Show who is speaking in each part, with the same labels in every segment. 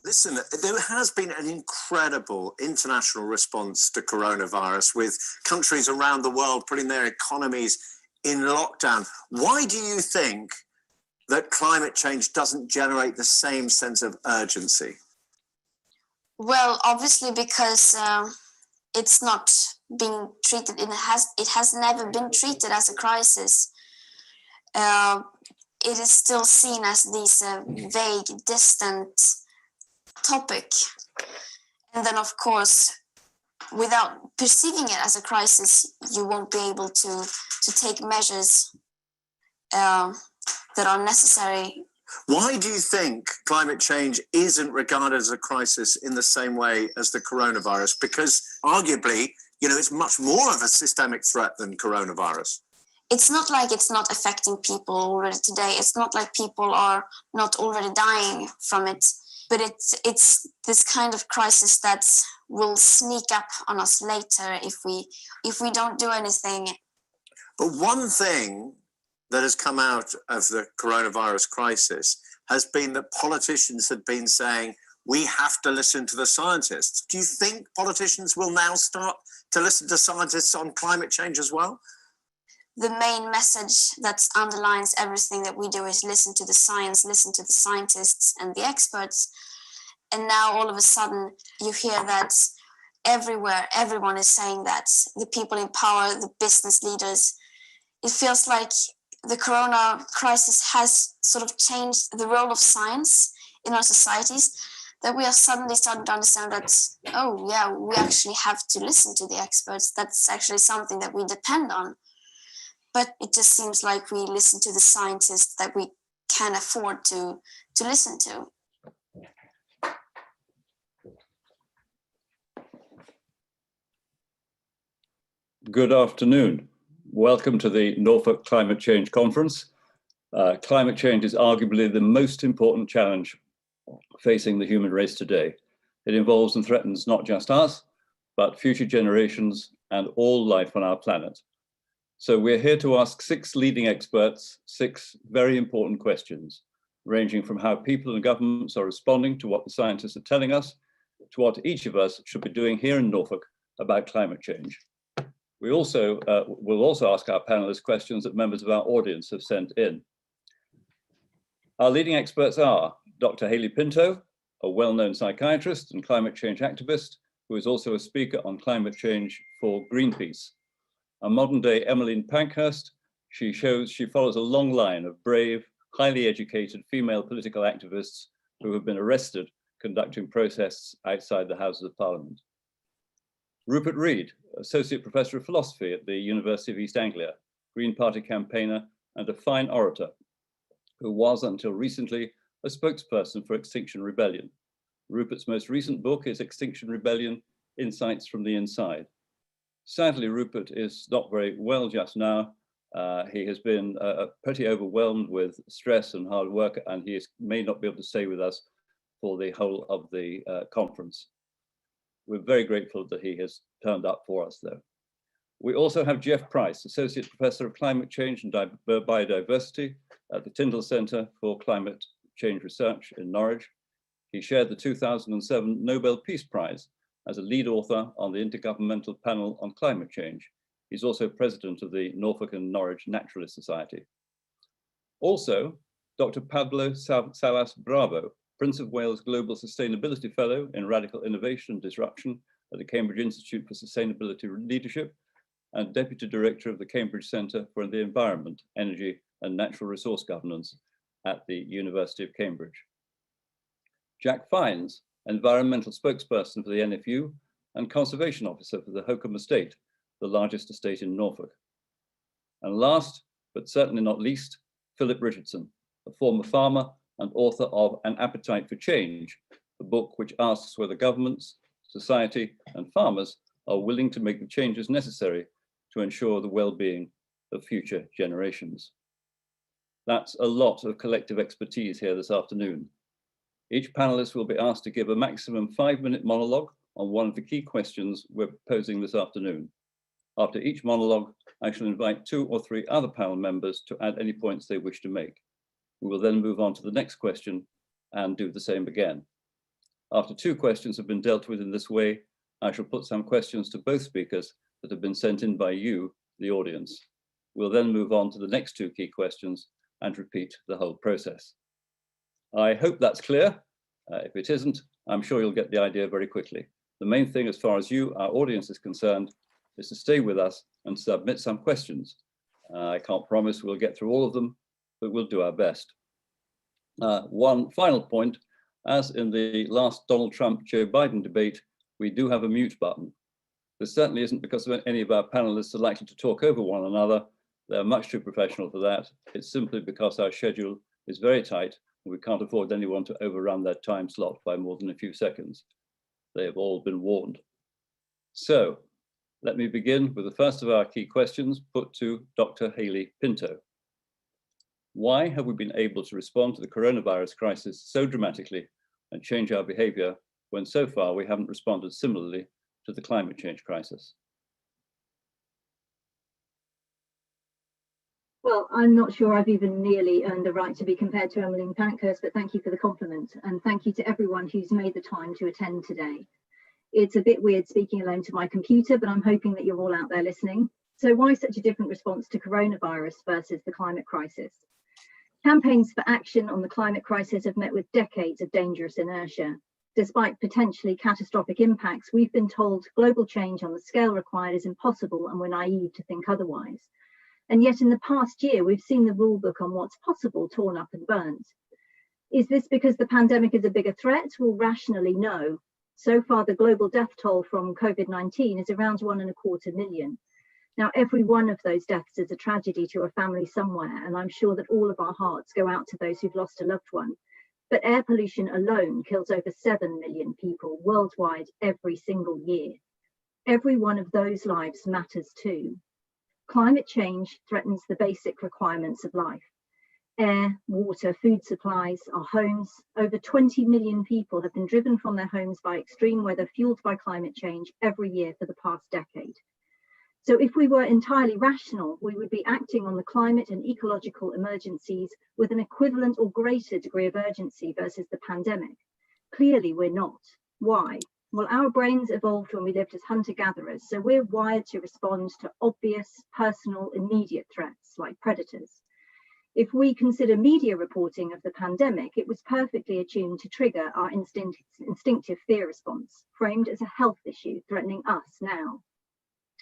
Speaker 1: Listen, there has been an incredible international response to coronavirus, with countries around the world putting their economies in lockdown. Why do you think that climate change doesn't generate the same sense of urgency?
Speaker 2: Well, obviously because it's not being treated, it has never been treated as a crisis. It is still seen as this vague, distant topic. And then, of course, without perceiving it as a crisis, you won't be able to take measures that are necessary.
Speaker 1: Why do you think climate change isn't regarded as a crisis in the same way as the coronavirus? Because arguably, it's much more of a systemic threat than coronavirus.
Speaker 2: It's not like it's not affecting people already today. It's not like people are not already dying from it. But it's this kind of crisis that will sneak up on us later if we don't do anything.
Speaker 1: But one thing that has come out of the coronavirus crisis has been that politicians have been saying, we have to listen to the scientists. Do you think politicians will now start to listen to scientists on climate change as well?
Speaker 2: The main message that underlines everything that we do is listen to the science, listen to the scientists and the experts. And now all of a sudden you hear that everywhere, everyone is saying that. The people in power, the business leaders. It feels like the corona crisis has sort of changed the role of science in our societies, that we are suddenly starting to understand that, oh yeah, we actually have to listen to the experts. That's actually something that we depend on. But it just seems like we listen to the scientists that we can afford to listen to.
Speaker 3: Good afternoon. Welcome to the Norfolk Climate Change Conference. Climate change is arguably the most important challenge facing the human race today. It involves and threatens not just us, but future generations and all life on our planet. So we're here to ask 6 leading experts 6 very important questions, ranging from how people and governments are responding to what the scientists are telling us, to what each of us should be doing here in Norfolk about climate change. We also will also ask our panelists questions that members of our audience have sent in. Our leading experts are Dr. Hayley Pinto, a well-known psychiatrist and climate change activist, who is also a speaker on climate change for Greenpeace. A modern-day Emmeline Pankhurst, she follows a long line of brave, highly educated female political activists who have been arrested conducting protests outside the Houses of Parliament. Rupert Read, Associate Professor of Philosophy at the University of East Anglia, Green Party campaigner and a fine orator, who was until recently a spokesperson for Extinction Rebellion. Rupert's most recent book is Extinction Rebellion: Insights from the Inside. Sadly, Rupert is not very well just now. He has been pretty overwhelmed with stress and hard work, and he may not be able to stay with us for the whole of the conference. We're very grateful that he has turned up for us, though. We also have Jeff Price, Associate Professor of Climate Change and Biodiversity at the Tyndall Centre for Climate Change Research in Norwich. He shared the 2007 Nobel Peace Prize as a lead author on the Intergovernmental Panel on Climate Change. He's also president of the Norfolk and Norwich Naturalist Society. Also, Dr. Pablo Salas Bravo, Prince of Wales Global Sustainability Fellow in Radical Innovation and Disruption at the Cambridge Institute for Sustainability Leadership, and Deputy Director of the Cambridge Centre for the Environment, Energy and Natural Resource Governance at the University of Cambridge. Jack Fiennes, Environmental Spokesperson for the NFU and Conservation Officer for the Hokum Estate, the largest estate in Norfolk. And last, but certainly not least, Philip Richardson, a former farmer and author of An Appetite for Change, a book which asks whether governments, society, and farmers are willing to make the changes necessary to ensure the well-being of future generations. That's a lot of collective expertise here this afternoon. Each panelist will be asked to give a maximum 5-minute monologue on one of the key questions we're posing this afternoon. After each monologue, I shall invite 2 or 3 other panel members to add any points they wish to make. We will then move on to the next question and do the same again. After 2 questions have been dealt with in this way, I shall put some questions to both speakers that have been sent in by you, the audience. We'll then move on to the next 2 key questions and repeat the whole process. I hope that's clear. If it isn't, I'm sure you'll get the idea very quickly. The main thing as far as you, our audience, is concerned is to stay with us and submit some questions. I can't promise we'll get through all of them, but we'll do our best. One final point, as in the last Donald Trump-Joe Biden debate, we do have a mute button. This certainly isn't because any of our panelists are likely to talk over one another. They're much too professional for that. It's simply because our schedule is very tight and we can't afford anyone to overrun their time slot by more than a few seconds. They have all been warned. So let me begin with the first of our key questions put to Dr. Hayley Pinto. Why have we been able to respond to the coronavirus crisis so dramatically and change our behavior when so far we haven't responded similarly to the climate change crisis?
Speaker 4: Well, I'm not sure I've even nearly earned the right to be compared to Emmeline Pankhurst, but thank you for the compliment. And thank you to everyone who's made the time to attend today. It's a bit weird speaking alone to my computer, but I'm hoping that you're all out there listening. So why such a different response to coronavirus versus the climate crisis? Campaigns for action on the climate crisis have met with decades of dangerous inertia. Despite potentially catastrophic impacts, we've been told global change on the scale required is impossible and we're naive to think otherwise. And yet in the past year, we've seen the rule book on what's possible torn up and burnt. Is this because the pandemic is a bigger threat? Well, rationally, no. So far, the global death toll from COVID-19 is around 1.25 million. Now, every one of those deaths is a tragedy to a family somewhere, and I'm sure that all of our hearts go out to those who've lost a loved one. But air pollution alone kills over 7 million people worldwide every single year. Every one of those lives matters too. Climate change threatens the basic requirements of life. Air, water, food supplies, our homes. Over 20 million people have been driven from their homes by extreme weather fueled by climate change every year for the past decade. So if we were entirely rational, we would be acting on the climate and ecological emergencies with an equivalent or greater degree of urgency versus the pandemic. Clearly, we're not. Why? Well, our brains evolved when we lived as hunter-gatherers, so we're wired to respond to obvious, personal, immediate threats like predators. If we consider media reporting of the pandemic, it was perfectly attuned to trigger our instinctive fear response, framed as a health issue threatening us now.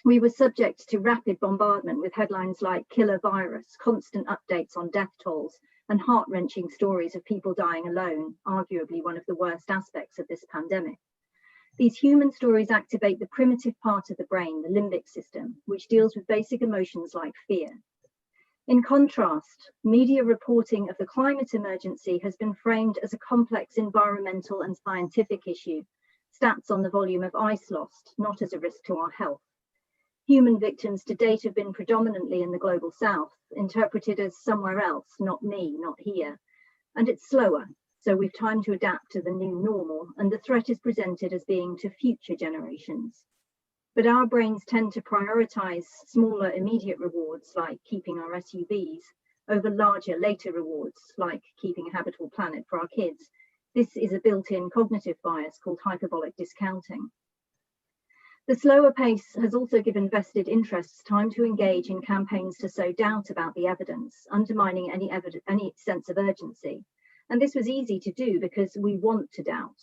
Speaker 4: We were subject to rapid bombardment with headlines like killer virus, constant updates on death tolls, and heart-wrenching stories of people dying alone, arguably one of the worst aspects of this pandemic. These human stories activate the primitive part of the brain, the limbic system, which deals with basic emotions like fear. In contrast, media reporting of the climate emergency has been framed as a complex environmental and scientific issue, stats on the volume of ice lost, not as a risk to our health. Human victims to date have been predominantly in the global south, interpreted as somewhere else, not me, not here. And it's slower, so we've time to adapt to the new normal, and the threat is presented as being to future generations. But our brains tend to prioritize smaller immediate rewards like keeping our SUVs over larger later rewards like keeping a habitable planet for our kids. This is a built-in cognitive bias called hyperbolic discounting. The slower pace has also given vested interests time to engage in campaigns to sow doubt about the evidence, undermining any sense of urgency. And this was easy to do because we want to doubt.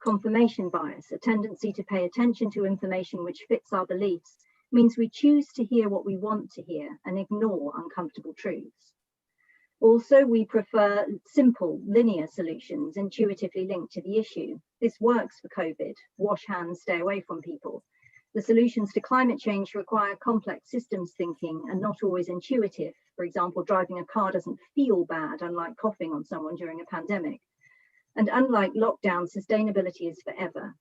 Speaker 4: Confirmation bias, a tendency to pay attention to information which fits our beliefs, means we choose to hear what we want to hear and ignore uncomfortable truths. Also, we prefer simple, linear solutions intuitively linked to the issue. This works for COVID. Wash hands, stay away from people. The solutions to climate change require complex systems thinking and not always intuitive. For example, driving a car doesn't feel bad, unlike coughing on someone during a pandemic. And unlike lockdown, sustainability is forever.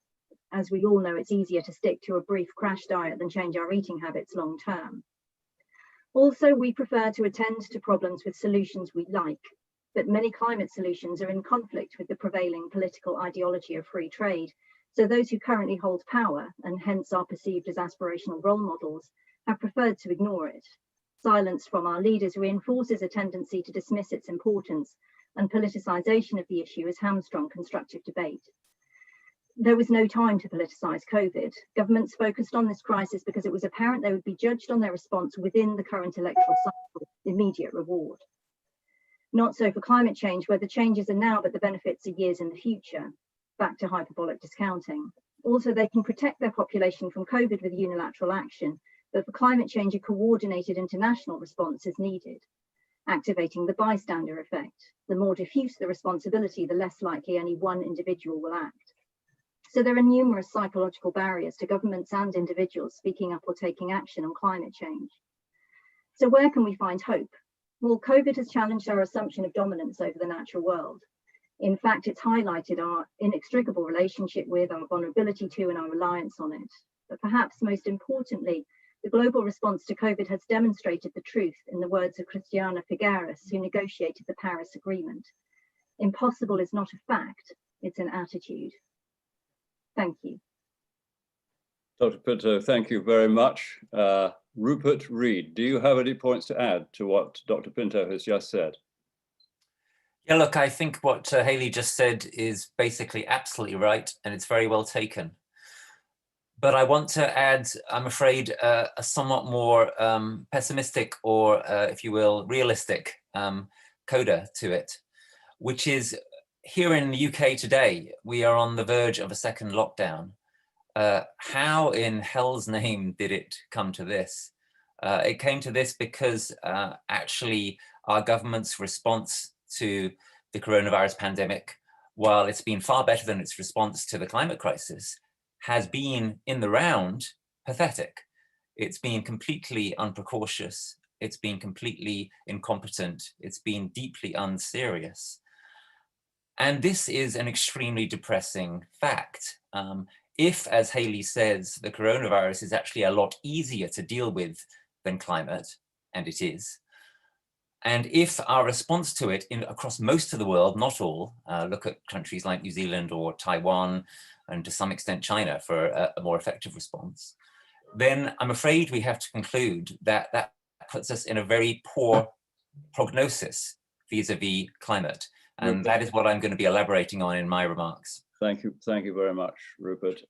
Speaker 4: As we all know, it's easier to stick to a brief crash diet than change our eating habits long term. Also, we prefer to attend to problems with solutions we like, but many climate solutions are in conflict with the prevailing political ideology of free trade. So those who currently hold power, and hence are perceived as aspirational role models, have preferred to ignore it. Silence from our leaders reinforces a tendency to dismiss its importance, and politicisation of the issue has hamstrung constructive debate. There was no time to politicise COVID. Governments focused on this crisis because it was apparent they would be judged on their response within the current electoral cycle, immediate reward. Not so for climate change, where the changes are now, but the benefits are years in the future, back to hyperbolic discounting. Also, they can protect their population from COVID with unilateral action, but for climate change, a coordinated international response is needed, activating the bystander effect. The more diffuse the responsibility, the less likely any one individual will act. So there are numerous psychological barriers to governments and individuals speaking up or taking action on climate change. So where can we find hope? Well, COVID has challenged our assumption of dominance over the natural world. In fact, it's highlighted our inextricable relationship with, our vulnerability to, and our reliance on it. But perhaps most importantly, the global response to COVID has demonstrated the truth, in the words of Christiana Figueres, who negotiated the Paris Agreement. Impossible is not a fact, it's an attitude. Thank you.
Speaker 3: Dr. Pinto, thank you very much. Rupert Reed, do you have any points to add to what Dr. Pinto has just said?
Speaker 5: Yeah, look, I think what Hayley just said is basically absolutely right, and it's very well taken. But I want to add, I'm afraid, a somewhat more pessimistic or, if you will, realistic coda to it, which is here in the UK today, we are on the verge of a second lockdown. How in hell's name did it come to this? It came to this because actually our government's response to the coronavirus pandemic, while it's been far better than its response to the climate crisis, has been in the round pathetic. It's been completely unprecautious. It's been completely incompetent. It's been deeply unserious. And this is an extremely depressing fact. If, as Hayley says, the coronavirus is actually a lot easier to deal with than climate, and it is, and if our response to it across most of the world, not all, look at countries like New Zealand or Taiwan, and to some extent China for a more effective response, then I'm afraid we have to conclude that that puts us in a very poor prognosis vis-a-vis climate. And that is what I'm going to be elaborating on in my remarks.
Speaker 3: Thank you very much, Rupert.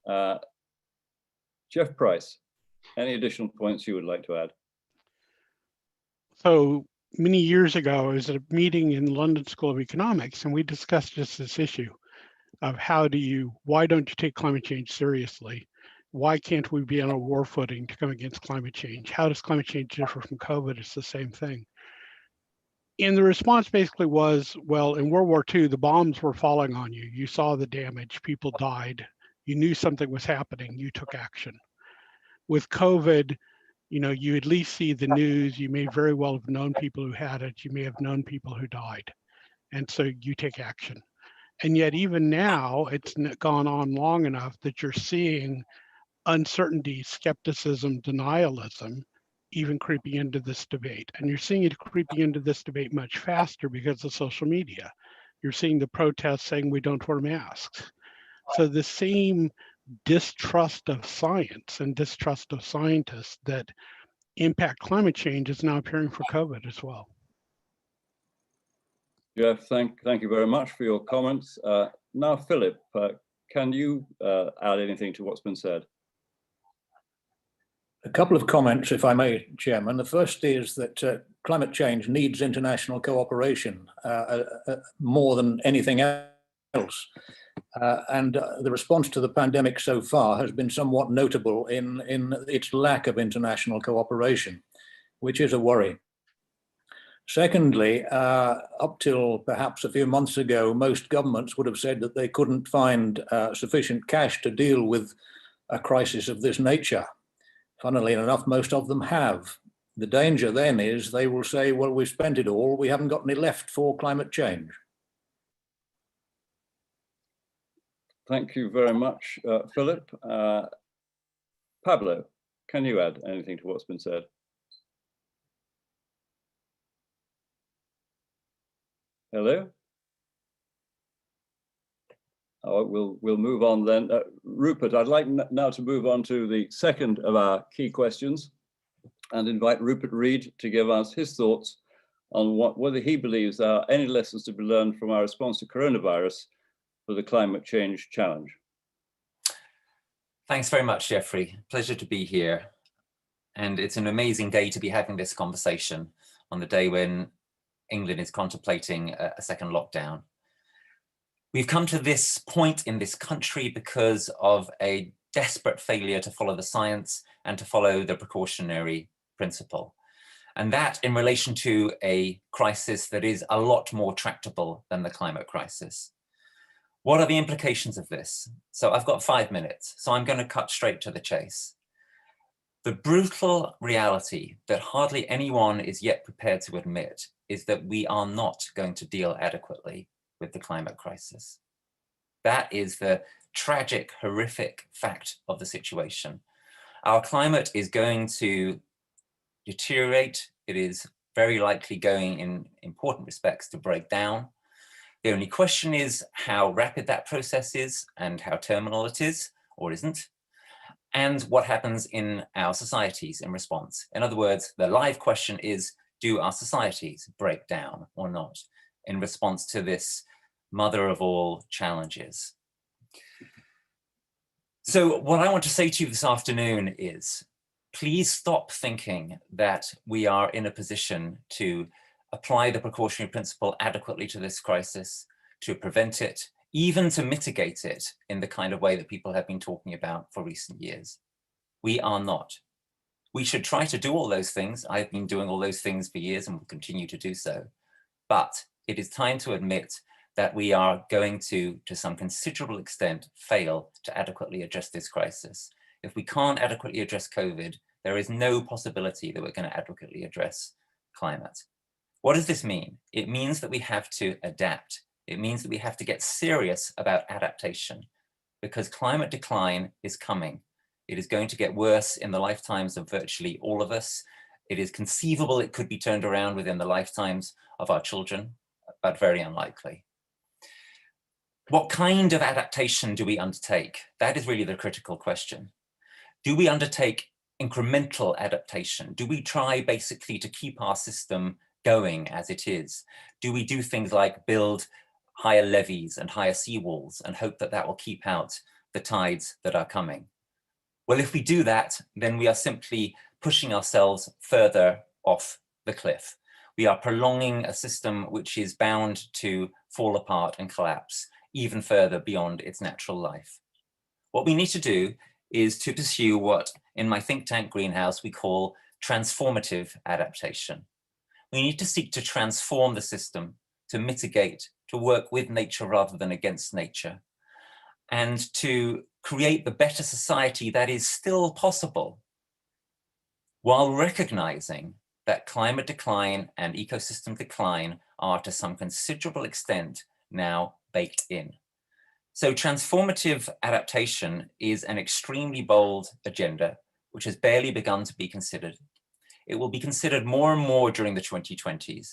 Speaker 3: Jeff Price, any additional points you would like to add?
Speaker 6: So many years ago, I was at a meeting in London School of Economics, and we discussed just this issue of why don't you take climate change seriously? Why can't we be on a war footing to come against climate change? How does climate change differ from COVID? It's the same thing. And the response basically was, well, in World War II, the bombs were falling on you. You saw the damage, people died. You knew something was happening, you took action. With COVID, you at least see the news. You may very well have known people who had it. You may have known people who died. And so you take action. And yet even now, it's gone on long enough that you're seeing uncertainty, skepticism, denialism, even creeping into this debate. And you're seeing it creeping into this debate much faster because of social media. You're seeing the protests saying we don't wear masks. So the same distrust of science and distrust of scientists that impact climate change is now appearing for COVID as well.
Speaker 3: Jeff, thank you very much for your comments. Now, Philip, can you add anything to what's been said?
Speaker 7: A couple of comments, if I may, Chairman. The first is that climate change needs international cooperation more than anything else. And the response to the pandemic so far has been somewhat notable in its lack of international cooperation, which is a worry. Secondly, up till perhaps a few months ago, most governments would have said that they couldn't find sufficient cash to deal with a crisis of this nature. Funnily enough, most of them have. The danger then is they will say, well, we've spent it all, we haven't got any left for climate change.
Speaker 3: Thank you very much, Philip. Pablo, can you add anything to what's been said? Hello? Oh, we'll move on then. Rupert, I'd like now to move on to the second of our key questions and invite Rupert Reed to give us his thoughts on whether he believes there are any lessons to be learned from our response to coronavirus for the climate change challenge.
Speaker 5: Thanks very much, Jeffrey. Pleasure to be here. And it's an amazing day to be having this conversation on the day when England is contemplating a second lockdown. We've come to this point in this country because of a desperate failure to follow the science and to follow the precautionary principle. And that in relation to a crisis that is a lot more tractable than the climate crisis. What are the implications of this? So I've got 5 minutes, so I'm going to cut straight to the chase. The brutal reality that hardly anyone is yet prepared to admit is that we are not going to deal adequately with the climate crisis. That is the tragic, horrific fact of the situation. Our climate is going to deteriorate. It is very likely going in important respects to break down. The only question is how rapid that process is and how terminal it is or isn't, and what happens in our societies in response. In other words, the live question is, do our societies break down or not in response to this mother of all challenges? So what I want to say to you this afternoon is, please stop thinking that we are in a position to apply the precautionary principle adequately to this crisis, to prevent it, even to mitigate it in the kind of way that people have been talking about for recent years. We are not. We should try to do all those things. I've been doing all those things for years and will continue to do so. But it is time to admit that we are going to some considerable extent, fail to adequately address this crisis. If we can't adequately address COVID, there is no possibility that we're going to adequately address climate. What does this mean? It means that we have to adapt. It means that we have to get serious about adaptation because climate decline is coming. It is going to get worse in the lifetimes of virtually all of us. It is conceivable it could be turned around within the lifetimes of our children, but very unlikely. What kind of adaptation do we undertake? That is really the critical question. Do we undertake incremental adaptation? Do we try basically to keep our system going as it is? Do we do things like build higher levees and higher seawalls and hope that that will keep out the tides that are coming? Well, if we do that, then we are simply pushing ourselves further off the cliff. We are prolonging a system which is bound to fall apart and collapse even further beyond its natural life. What we need to do is to pursue what in my think tank Greenhouse we call transformative adaptation. We need to seek to transform the system, to mitigate, to work with nature rather than against nature, and to create the better society that is still possible, while recognizing that climate decline and ecosystem decline are to some considerable extent now baked in. So transformative adaptation is an extremely bold agenda, which has barely begun to be considered. It will be considered more and more during the 2020s.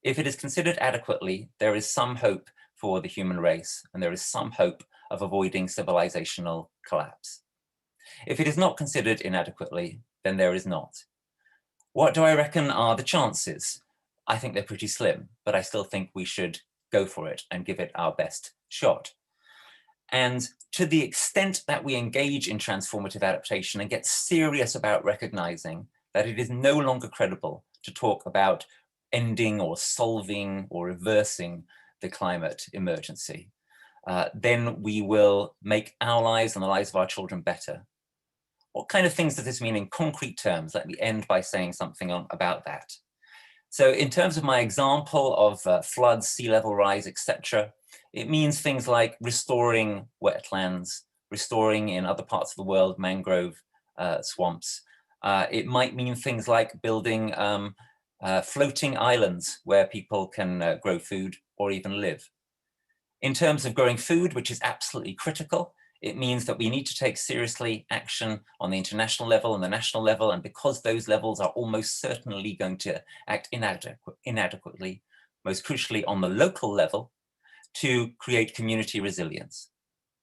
Speaker 5: If it is considered adequately, there is some hope for the human race, and there is some hope of avoiding civilizational collapse. If it is not considered inadequately, then there is not. What do I reckon are the chances? I think they're pretty slim, but I still think we should go for it and give it our best shot. And to the extent that we engage in transformative adaptation and get serious about recognizing that it is no longer credible to talk about ending or solving or reversing the climate emergency, then we will make our lives and the lives of our children better. What kind of things does this mean in concrete terms? Let me end by saying something about that. So in terms of my example of floods, sea level rise, etc., it means things like restoring wetlands, restoring in other parts of the world mangrove swamps. It might mean things like building floating islands where people can grow food or even live. In terms of growing food, which is absolutely critical, it means that we need to take seriously action on the international level and the national level, and because those levels are almost certainly going to act inadequately, most crucially on the local level, to create community resilience.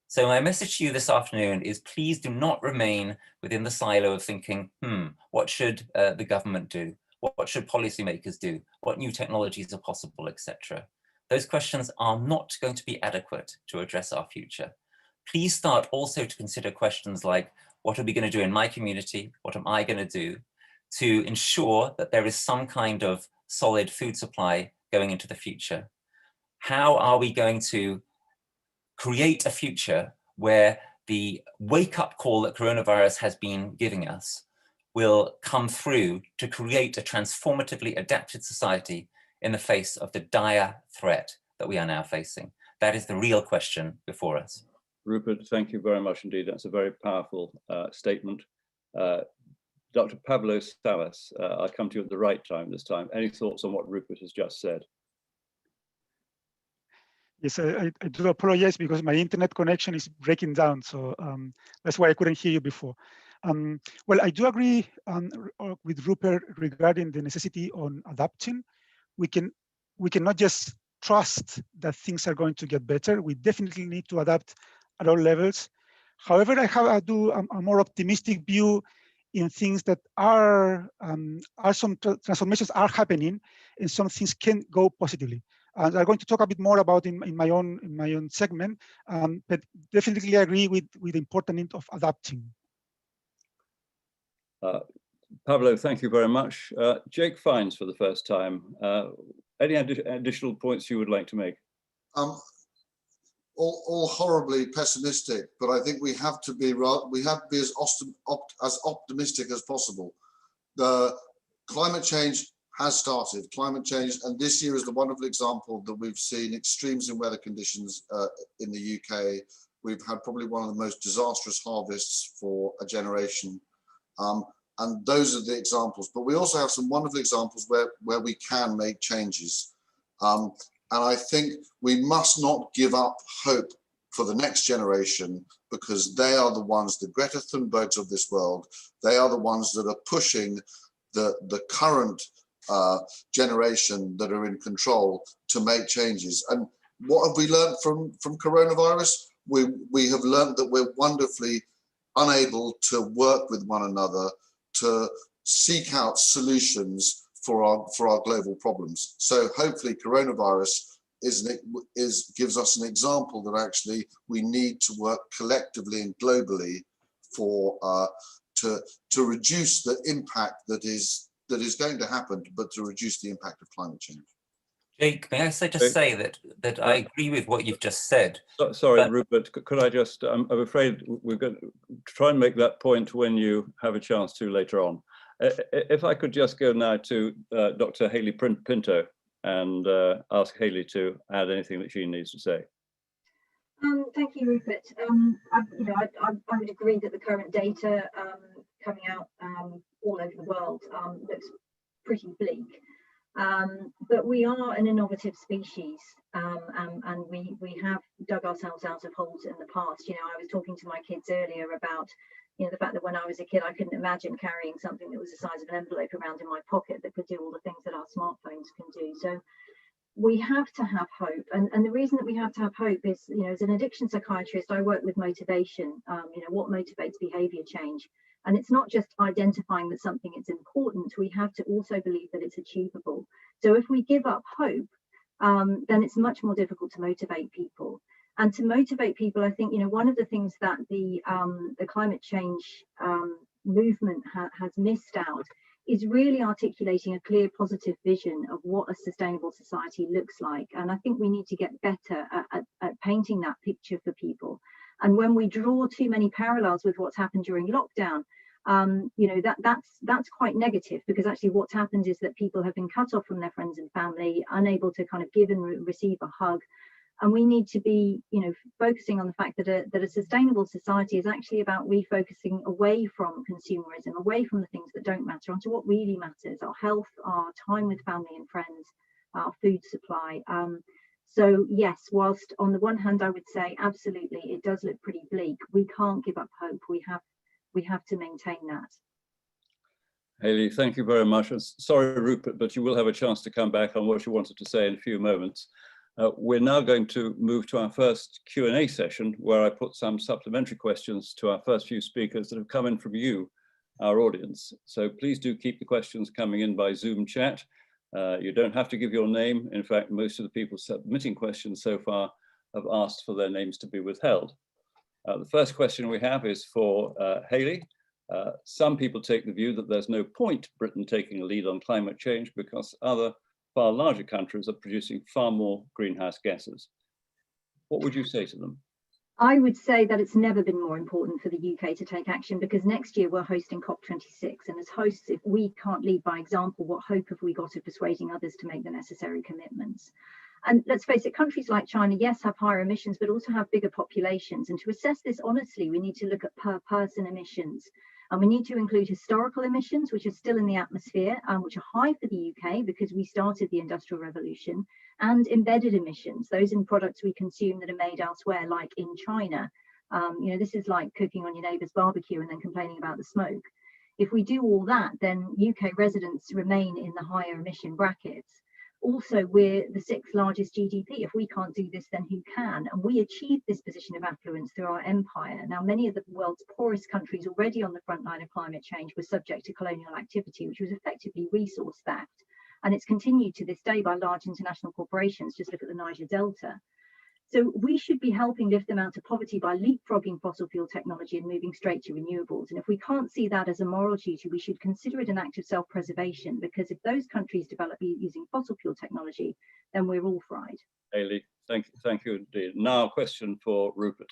Speaker 5: So my message to you this afternoon is please do not remain within the silo of thinking, what should the government do? What should policymakers do? What new technologies are possible, etc. Those questions are not going to be adequate to address our future. please start also to consider questions like, what are we going to do in my community? What am I going to do to ensure that there is some kind of solid food supply going into the future? How are we going to create a future where the wake-up call that coronavirus has been giving us will come through to create a transformatively adapted society in the face of the dire threat that we are now facing? That is the real question before us.
Speaker 3: Rupert, thank you very much indeed. That's a very powerful statement. Dr. Pablo Salas, I'll come to you at the right time this time. Any thoughts on what Rupert has just said?
Speaker 8: Yes, I do apologize because my internet connection is breaking down, so that's why I couldn't hear you before. Well, I do agree with Rupert regarding the necessity on adapting. We cannot just trust that things are going to get better. We definitely need to adapt at all levels. However, I do a more optimistic view in things that are some transformations are happening, and some things can go positively. And I'm going to talk a bit more about in my own segment, but definitely agree with the importance of adapting.
Speaker 3: Pablo, thank you very much. Jake Fines for the first time. Any additional points you would like to make?
Speaker 9: All horribly pessimistic, but I think we have to be as optimistic as possible. The climate change has started. Climate change, and this year is the wonderful example that we've seen extremes in weather conditions in the UK. We've had probably one of the most disastrous harvests for a generation. And those are the examples, but we also have some wonderful examples where we can make changes. And I think we must not give up hope for the next generation, because they are the ones, the Greta Thunbergs of this world, they are the ones that are pushing the current generation that are in control to make changes. And what have we learned from coronavirus? We have learned that we're wonderfully unable to work with one another to seek out solutions for our global problems. So hopefully coronavirus gives us an example that actually we need to work collectively and globally for to reduce the impact that is going to happen, but to reduce the impact of climate change.
Speaker 5: Jake, may I just say that I agree with what you've just said.
Speaker 3: Sorry, Rupert, could I just, I'm afraid we're going to try and make that point when you have a chance to later on. If I could just go now to Dr. Hayley Pinto and ask Hayley to add anything that she needs to say.
Speaker 4: Thank you, Rupert. I would agree that the current data coming out all over the world looks pretty bleak. But we are an innovative species, and we have dug ourselves out of holes in the past. You know, I was talking to my kids earlier about, you know, the fact that when I was a kid, I couldn't imagine carrying something that was the size of an envelope around in my pocket that could do all the things that our smartphones can do. So we have to have hope, and the reason that we have to have hope is, you know, as an addiction psychiatrist, I work with motivation. You know, what motivates behavior change, and it's not just identifying that something is important. We have to also believe that it's achievable. So if we give up hope, then it's much more difficult to motivate people. And to motivate people, I think, you know, one of the things that the climate change movement has missed out is really articulating a clear positive vision of what a sustainable society looks like. And I think we need to get better at painting that picture for people. And when we draw too many parallels with what's happened during lockdown, you know, that's quite negative, because actually what's happened is that people have been cut off from their friends and family, unable to kind of give and receive a hug. And we need to be, you know, focusing on the fact that a sustainable society is actually about refocusing away from consumerism, away from the things that don't matter, onto what really matters: our health, our time with family and friends, our food supply. So yes, whilst on the one hand I would say absolutely it does look pretty bleak, we can't give up hope. We have to maintain that.
Speaker 3: Hayley, thank you very much. Sorry, Rupert, but you will have a chance to come back on what you wanted to say in a few moments. We're now going to move to our first Q&A session, where I put some supplementary questions to our first few speakers that have come in from you, our audience. So please do keep the questions coming in by Zoom chat. You don't have to give your name. In fact, most of the people submitting questions so far have asked for their names to be withheld. The first question we have is for Hayley. Some people take the view that there's no point Britain taking a lead on climate change because other far larger countries are producing far more greenhouse gases. What would you say to them?
Speaker 4: I would say that it's never been more important for the UK to take action, because next year we're hosting COP26, and as hosts, if we can't lead by example, what hope have we got of persuading others to make the necessary commitments? And let's face it, countries like China, yes, have higher emissions, but also have bigger populations. And to assess this honestly, we need to look at per person emissions. And we need to include historical emissions, which are still in the atmosphere, which are high for the UK because we started the Industrial Revolution, and embedded emissions, those in products we consume that are made elsewhere, like in China. You know, this is like cooking on your neighbour's barbecue and then complaining about the smoke. If we do all that, then UK residents remain in the higher emission brackets. Also, we're the 6th largest GDP. If we can't do this, then who can? And we achieved this position of affluence through our empire. Now, many of the world's poorest countries already on the front line of climate change were subject to colonial activity, which was effectively resource theft. And it's continued to this day by large international corporations. Just look at the Niger Delta. So we should be helping lift them out of poverty by leapfrogging fossil fuel technology and moving straight to renewables. And if we can't see that as a moral duty, we should consider it an act of self-preservation, because if those countries develop using fossil fuel technology, then we're all fried.
Speaker 3: Hayley, thank you indeed. Now a question for Rupert.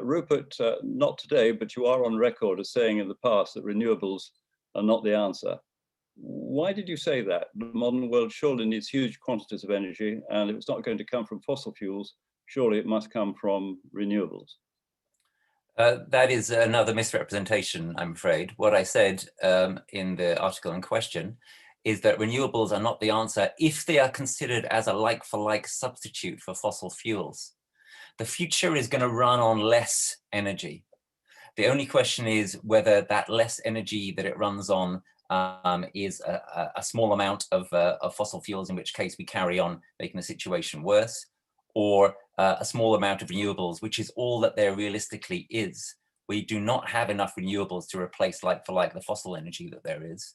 Speaker 3: Rupert, not today, but you are on record as saying in the past that renewables are not the answer. Why did you say that? The modern world surely needs huge quantities of energy, and if it's not going to come from fossil fuels, surely it must come from renewables.
Speaker 5: That is another misrepresentation, I'm afraid. What I said in the article in question is that renewables are not the answer if they are considered as a like-for-like substitute for fossil fuels. The future is going to run on less energy. The only question is whether that less energy that it runs on is a small amount of fossil fuels, in which case we carry on making the situation worse, or a small amount of renewables, which is all that there realistically is. We do not have enough renewables to replace like for like the fossil energy that there is.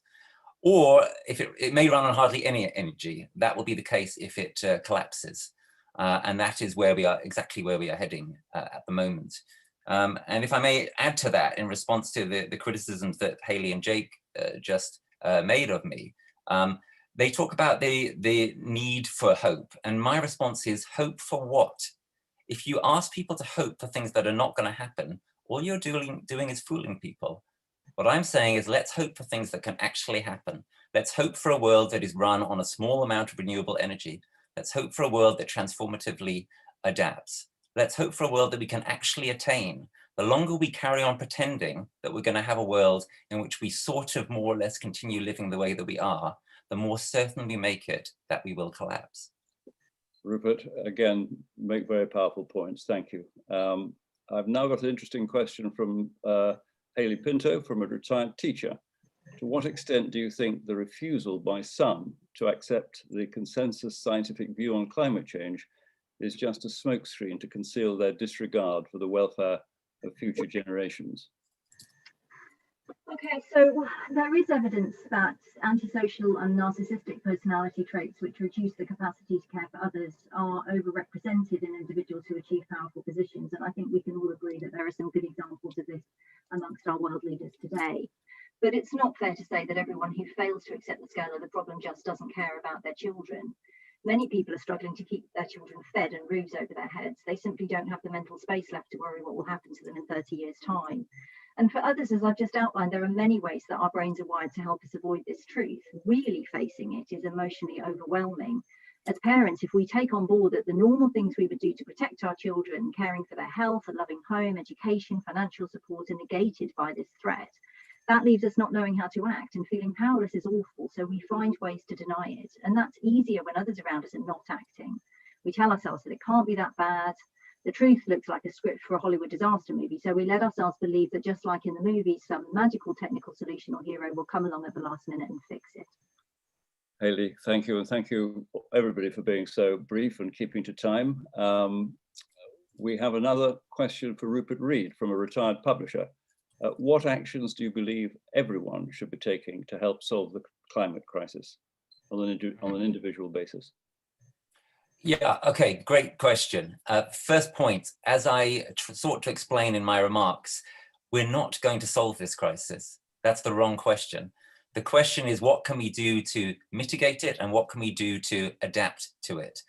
Speaker 5: Or if it may run on hardly any energy, that will be the case if it collapses. And that is where we are, exactly where we are heading at the moment. And if I may add to that, in response to the criticisms that Hayley and Jake just made of me, they talk about the need for hope. And my response is, hope for what? If you ask people to hope for things that are not going to happen, all you're doing is fooling people. What I'm saying is, let's hope for things that can actually happen. Let's hope for a world that is run on a small amount of renewable energy. Let's hope for a world that transformatively adapts. Let's hope for a world that we can actually attain. The longer we carry on pretending that we're going to have a world in which we sort of more or less continue living the way that we are, the more certain we make it that we will collapse.
Speaker 3: Rupert, again, make very powerful points. Thank you. I've now got an interesting question from Hayley Pinto, from a retired teacher. To what extent do you think the refusal by some to accept the consensus scientific view on climate change is just a smokescreen to conceal their disregard for the welfare of future generations?
Speaker 4: Okay, so there is evidence that antisocial and narcissistic personality traits, which reduce the capacity to care for others, are overrepresented in individuals who achieve powerful positions. And I think we can all agree that there are some good examples of this amongst our world leaders today. But it's not fair to say that everyone who fails to accept the scale of the problem just doesn't care about their children. Many people are struggling to keep their children fed and roofs over their heads. They simply don't have the mental space left to worry what will happen to them in 30 years' time. And for others, as I've just outlined, there are many ways that our brains are wired to help us avoid this truth. Really facing it is emotionally overwhelming. As parents, if we take on board that the normal things we would do to protect our children, caring for their health, a loving home, education, financial support, are negated by this threat, that leaves us not knowing how to act, and feeling powerless is awful, so we find ways to deny it. And that's easier when others around us are not acting. We tell ourselves that it can't be that bad. The truth looks like a script for a Hollywood disaster movie, so we let ourselves believe that just like in the movies, some magical technical solution or hero will come along at the last minute and fix it.
Speaker 3: Hayley, thank you, and thank you everybody for being so brief and keeping to time. We have another question for Rupert Reed from a retired publisher. What actions do you believe everyone should be taking to help solve the climate crisis on an individual basis?
Speaker 5: Yeah, okay, great question. First point, as I sought to explain in my remarks, we're not going to solve this crisis. That's the wrong question. The question is, what can we do to mitigate it and what can we do to adapt to it?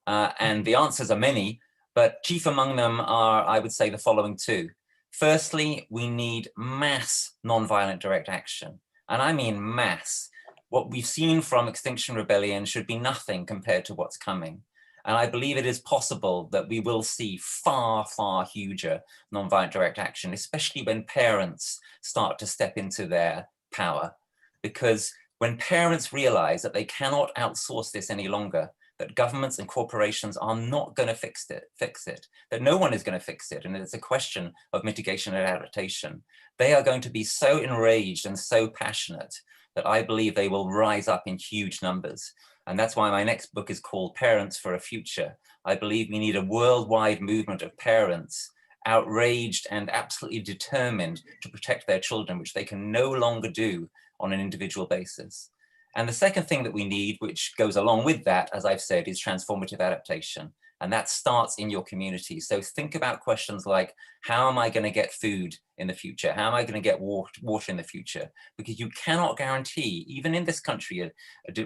Speaker 5: And the answers are many, but chief among them are, I would say, the following two. Firstly, we need mass nonviolent direct action. And I mean mass. What we've seen from Extinction Rebellion should be nothing compared to what's coming. And I believe it is possible that we will see far, far huger nonviolent direct action, especially when parents start to step into their power. Because when parents realize that they cannot outsource this any longer, that governments and corporations are not going to fix it, that no one is going to fix it, and it's a question of mitigation and adaptation, they are going to be so enraged and so passionate that I believe they will rise up in huge numbers. And that's why my next book is called Parents for a Future. I believe we need a worldwide movement of parents outraged and absolutely determined to protect their children, which they can no longer do on an individual basis. And the second thing that we need, which goes along with that, as I've said, is transformative adaptation. And that starts in your community. So think about questions like, how am I going to get food in the future? How am I going to get water in the future? Because you cannot guarantee, even in this country, a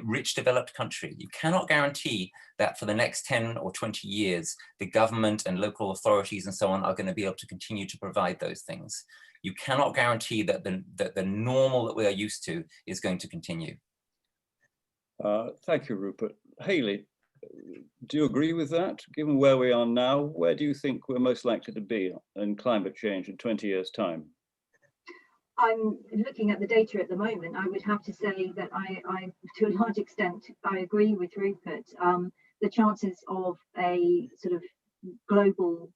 Speaker 5: rich developed country, you cannot guarantee that for the next 10 or 20 years, the government and local authorities and so on are going to be able to continue to provide those things. You cannot guarantee that the normal that we are used to is going to continue.
Speaker 3: Thank you, Rupert. Haley, do you agree with that? Given where we are now, where do you think we're most likely to be in climate change in 20 years' time?
Speaker 4: I'm looking at the data at the moment. I would have to say that I to a large extent, I agree with Rupert. The chances of a sort of global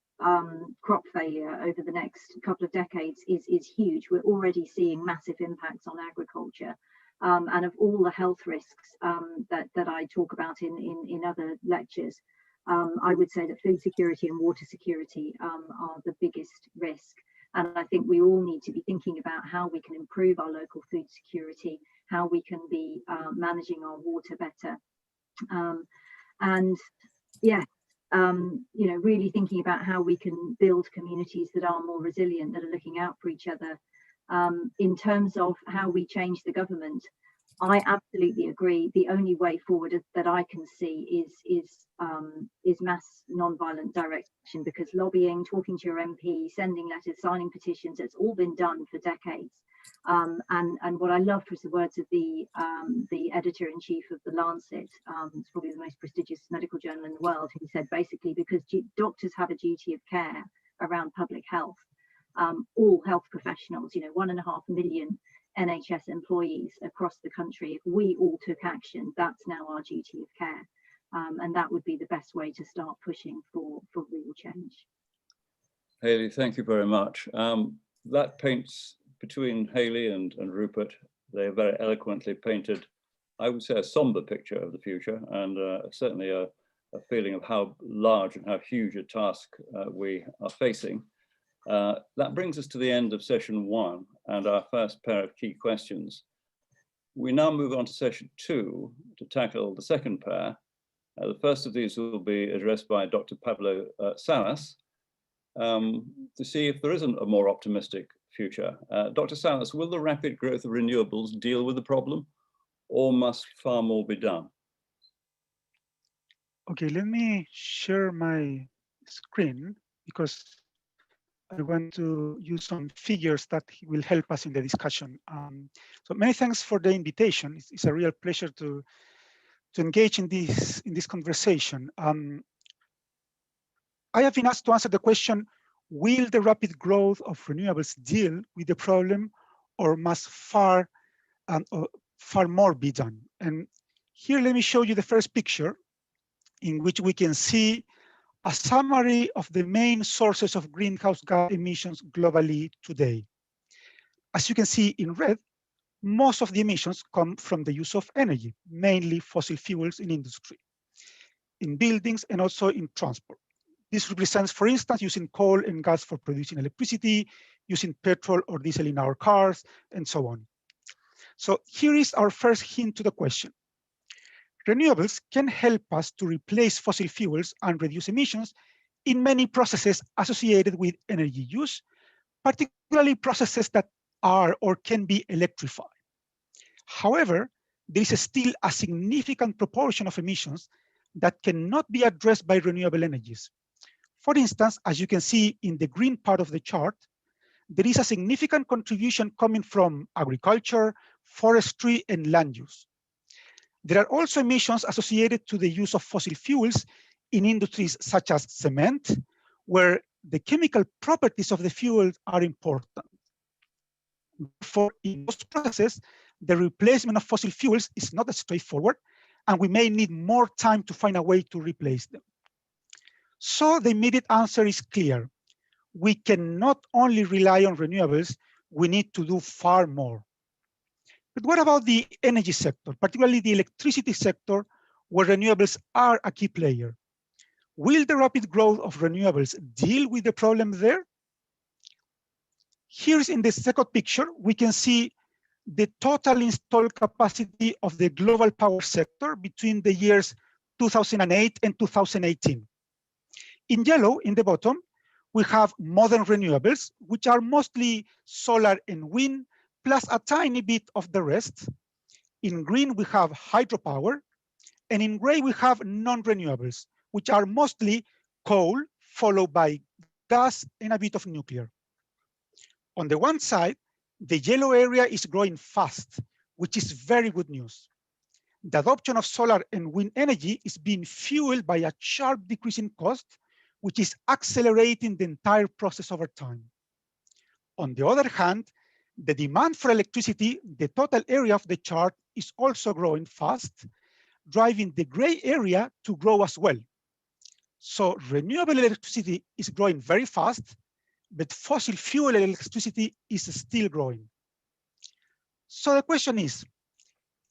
Speaker 4: crop failure over the next couple of decades is huge. We're already seeing massive impacts on agriculture. And of all the health risks that I talk about in other lectures, I would say that food security and water security are the biggest risk. And I think we all need to be thinking about how we can improve our local food security, how we can be managing our water better. And yeah, you know, really thinking about how we can build communities that are more resilient, that are looking out for each other. In terms of how we change the government, I absolutely agree. The only way forward that I can see is mass non-violent direct action, because lobbying, talking to your MP, sending letters, signing petitions, it's all been done for decades. And what I loved was the words of the editor-in-chief of the Lancet. It's probably the most prestigious medical journal in the world. He said basically, because doctors have a duty of care around public health. All health professionals, you know, 1.5 million NHS employees across the country, if we all took action, that's now our duty of care. And that would be the best way to start pushing for real change.
Speaker 3: Haley, thank you very much. That paints, between Haley and Rupert, they are very eloquently painted, I would say, a somber picture of the future, and certainly a feeling of how large and how huge a task we are facing. That brings us to the end of session 1 and our first pair of key questions. We now move on to session 2 to tackle the second pair. The first of these will be addressed by Dr. Pablo Salas to see if there isn't a more optimistic future. Dr. Salas, will the rapid growth of renewables deal with the problem, or must far more be done?
Speaker 8: Okay, let me share my screen because I want to use some figures that will help us in the discussion. So many thanks for the invitation. It's a real pleasure to engage in this conversation. I have been asked to answer the question, will the rapid growth of renewables deal with the problem, or must far more be done? And here, let me show you the first picture, in which we can see a summary of the main sources of greenhouse gas emissions globally today. As you can see in red, most of the emissions come from the use of energy, mainly fossil fuels in industry, in buildings, and also in transport. This represents, for instance, using coal and gas for producing electricity, using petrol or diesel in our cars, and so on. So here is our first hint to the question. renewables can help us to replace fossil fuels and reduce emissions in many processes associated with energy use, particularly processes that are or can be electrified. However, there is still a significant proportion of emissions that cannot be addressed by renewable energies. For instance, as you can see in the green part of the chart, there is a significant contribution coming from agriculture, forestry, and land use. There are also emissions associated to the use of fossil fuels in industries such as cement, where the chemical properties of the fuel are important. Therefore, in most processes, the replacement of fossil fuels is not as straightforward, and we may need more time to find a way to replace them. So the immediate answer is clear. We cannot only rely on renewables, we need to do far more. But what about the energy sector, particularly the electricity sector, where renewables are a key player? Will the rapid growth of renewables deal with the problem there? Here's in the second picture, we can see the total installed capacity of the global power sector between the years 2008 and 2018. In yellow, in the bottom, we have modern renewables, which are mostly solar and wind, plus a tiny bit of the rest. In green, we have hydropower, and in gray, we have non-renewables, which are mostly coal, followed by gas and a bit of nuclear. On the one side, the yellow area is growing fast, which is very good news. The adoption of solar and wind energy is being fueled by a sharp decrease in cost, which is accelerating the entire process over time. On the other hand, the demand for electricity, the total area of the chart, is also growing fast, driving the gray area to grow as well. So renewable electricity is growing very fast, but fossil fuel electricity is still growing. So the question is,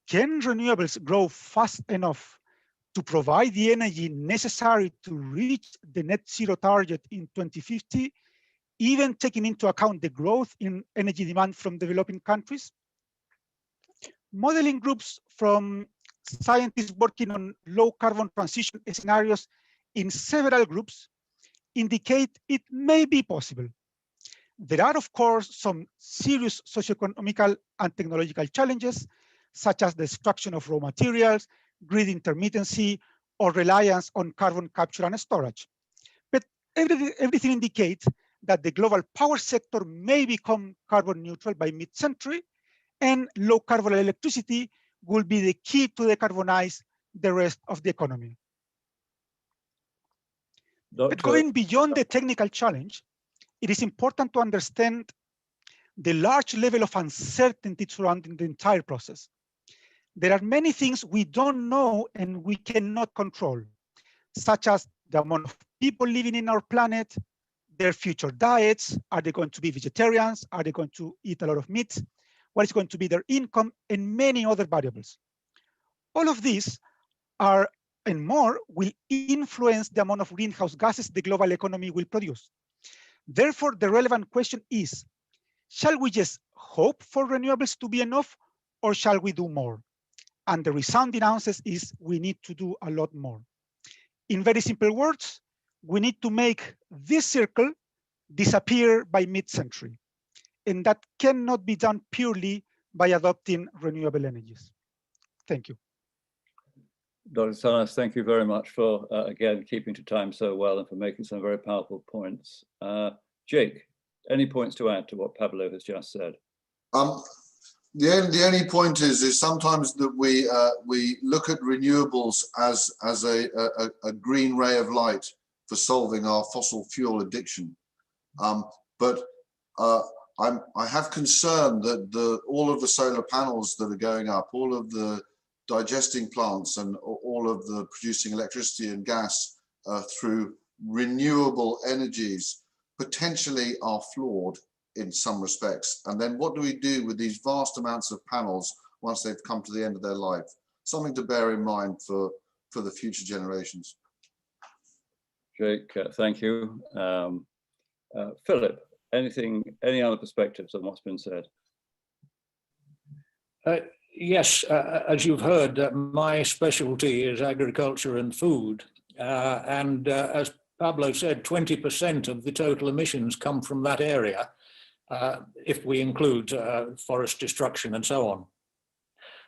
Speaker 8: can renewables grow fast enough to provide the energy necessary to reach the net zero target in 2050, even taking into account the growth in energy demand from developing countries? Modeling groups from scientists working on low carbon transition scenarios in several groups indicate it may be possible. There are, of course, some serious socioeconomic and technological challenges, such as the destruction of raw materials, grid intermittency, or reliance on carbon capture and storage. But everything indicates that the global power sector may become carbon neutral by mid-century, and low carbon electricity will be the key to decarbonize the rest of the economy. But going beyond the technical challenge, it is important to understand the large level of uncertainty surrounding the entire process. There are many things we don't know and we cannot control, such as the amount of people living in our planet, their future diets. Are they going to be vegetarians? Are they going to eat a lot of meat? What is going to be their income? And many other variables. All of these are and more will influence the amount of greenhouse gases the global economy will produce. Therefore, the relevant question is, shall we just hope for renewables to be enough, or shall we do more? And the resounding answer is we need to do a lot more. In very simple words, we need to make this circle disappear by mid-century. And that cannot be done purely by adopting renewable energies. Thank you.
Speaker 3: Dr. Salas, thank you very much for, again, keeping to time so well and for making some very powerful points. Jake, any points to add to what Pablo has just said?
Speaker 9: The only point is sometimes that we look at renewables as a green ray of light for solving our fossil fuel addiction. But I have concern that all of the solar panels that are going up, all of the digesting plants and all of the producing electricity and gas through renewable energies potentially are flawed in some respects. And then what do we do with these vast amounts of panels once they've come to the end of their life? Something to bear in mind for the future generations.
Speaker 3: Jake, thank you. Philip, any other perspectives on what's been said?
Speaker 7: Yes, as you've heard, my specialty is agriculture and food. And as Pablo said, 20% of the total emissions come from that area, if we include forest destruction and so on.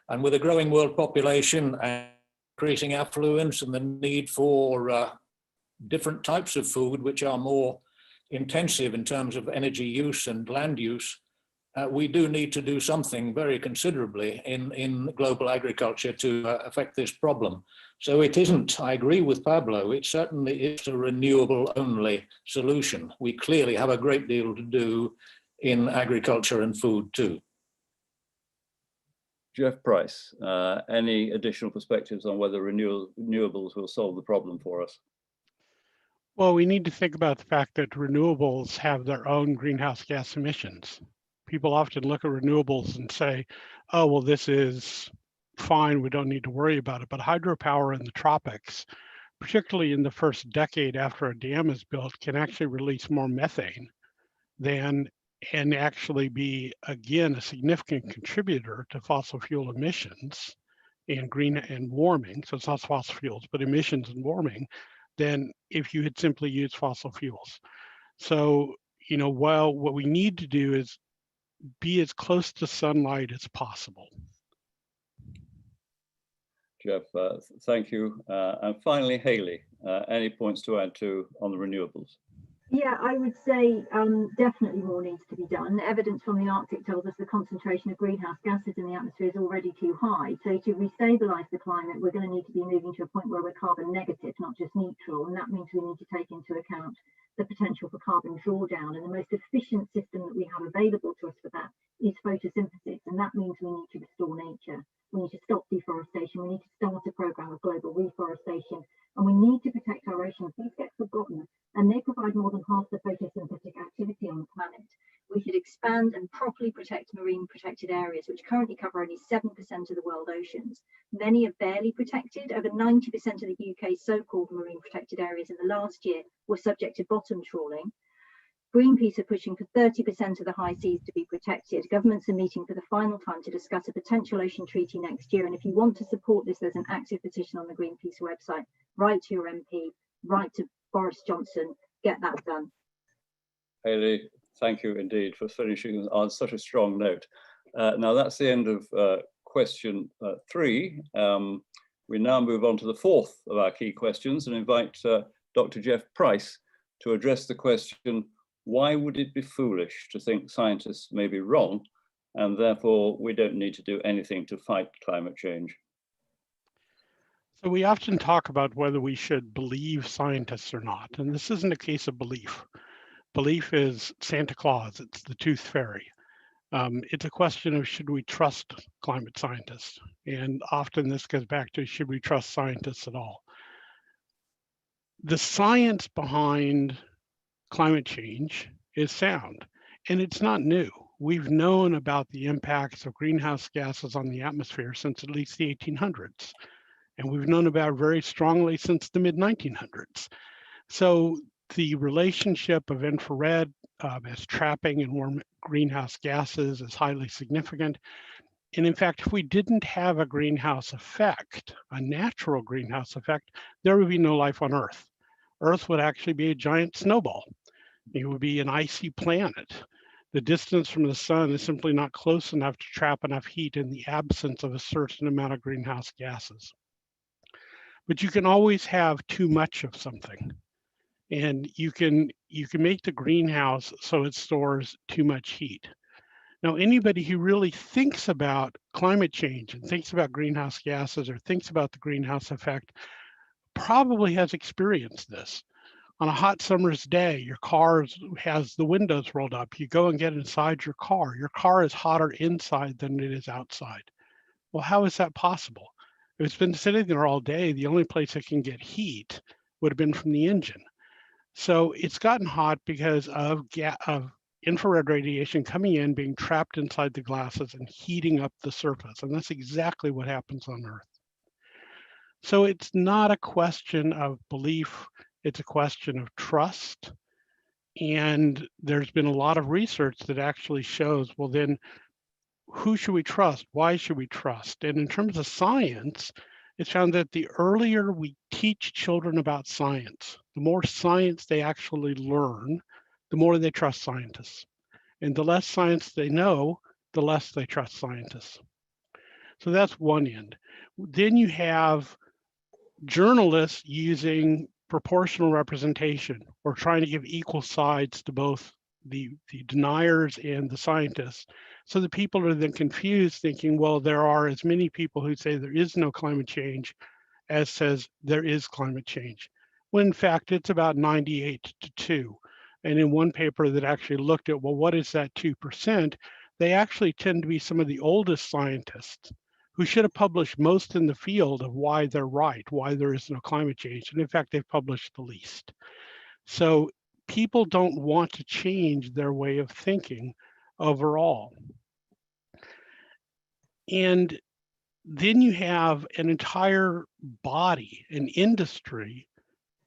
Speaker 7: And with a growing world population and increasing affluence and the need for different types of food, which are more intensive in terms of energy use and land use, we do need to do something very considerably in global agriculture to affect this problem. So it isn't, I agree with Pablo, it certainly is a renewable only solution. We clearly have a great deal to do in agriculture and food too.
Speaker 3: Jeff Price, any additional perspectives on whether renewables will solve the problem for us?
Speaker 6: Well, we need to think about the fact that renewables have their own greenhouse gas emissions. People often look at renewables and say, oh, well, this is fine, we don't need to worry about it. But hydropower in the tropics, particularly in the first decade after a dam is built, can actually release more methane than and actually be, again, a significant contributor to fossil fuel emissions and green and warming. So it's not fossil fuels, but emissions and warming than if you had simply used fossil fuels. So, you know, while what we need to do is be as close to sunlight as possible.
Speaker 3: Jeff, thank you. And finally, Hayley, any points to add to on the renewables?
Speaker 4: Yeah, I would say definitely more needs to be done. Evidence from the Arctic tells us the concentration of greenhouse gases in the atmosphere is already too high. So to restabilize the climate, we're going to need to be moving to a point where we're carbon negative, not just neutral. And that means we need to take into account the potential for carbon drawdown. And the most efficient system that we have available to us for that is photosynthesis. And that means we need to restore nature. We need to stop deforestation. We need to start a program of global reforestation. And we need to protect our oceans. These get forgotten, and they provide more than half the photosynthetic activity on the planet. We should expand and properly protect marine protected areas, which currently cover only 7% of the world oceans. Many are barely protected. Over 90% of the UK's so-called marine protected areas in the last year were subject to bottom trawling. Greenpeace are pushing for 30% of the high seas to be protected. Governments are meeting for the final time to discuss a potential ocean treaty next year. And if you want to support this, there's an active petition on the Greenpeace website. Write to your MP, write to Boris Johnson, get that done.
Speaker 3: Hayley, thank you indeed for finishing on such a strong note. Now that's the end of question 3. We now move on to the 4th of our key questions and invite Dr. Jeff Price to address the question, why would it be foolish to think scientists may be wrong and therefore we don't need to do anything to fight climate change?
Speaker 6: So we often talk about whether we should believe scientists or not, and this isn't a case of belief. Belief is Santa Claus, it's the tooth fairy. It's a question of should we trust climate scientists? And often this goes back to should we trust scientists at all? The science behind climate change is sound, and it's not new. We've known about the impacts of greenhouse gases on the atmosphere since at least the 1800s. And we've known about it very strongly since the mid-1900s. So the relationship of infrared as trapping and warm greenhouse gases is highly significant. And in fact, if we didn't have a greenhouse effect, a natural greenhouse effect, there would be no life on Earth. Earth would actually be a giant snowball. It would be an icy planet. The distance from the sun is simply not close enough to trap enough heat in the absence of a certain amount of greenhouse gases. But you can always have too much of something. And you can make the greenhouse so it stores too much heat. Now, anybody who really thinks about climate change and thinks about greenhouse gases or thinks about the greenhouse effect probably has experienced this. On a hot summer's day, your car has the windows rolled up. You go and get inside your car. Your car is hotter inside than it is outside. Well, how is that possible? If it's been sitting there all day, the only place it can get heat would have been from the engine. So it's gotten hot because of infrared radiation coming in, being trapped inside the glasses and heating up the surface. And that's exactly what happens on Earth. So it's not a question of belief, it's a question of trust. And there's been a lot of research that actually shows, well, then who should we trust? Why should we trust? And in terms of science, it's found that the earlier we teach children about science, the more science they actually learn, the more they trust scientists. And the less science they know, the less they trust scientists. So that's one end. Then you have journalists using proportional representation or trying to give equal sides to both the deniers and the scientists. So the people are then confused thinking, well, there are as many people who say there is no climate change as says there is climate change, when in fact it's about 98-2. And in one paper that actually looked at, well, what is that 2%? They actually tend to be some of the oldest scientists who should have published most in the field of why they're right, why there is no climate change. And in fact, they've published the least. So people don't want to change their way of thinking overall. And then you have an entire body, an industry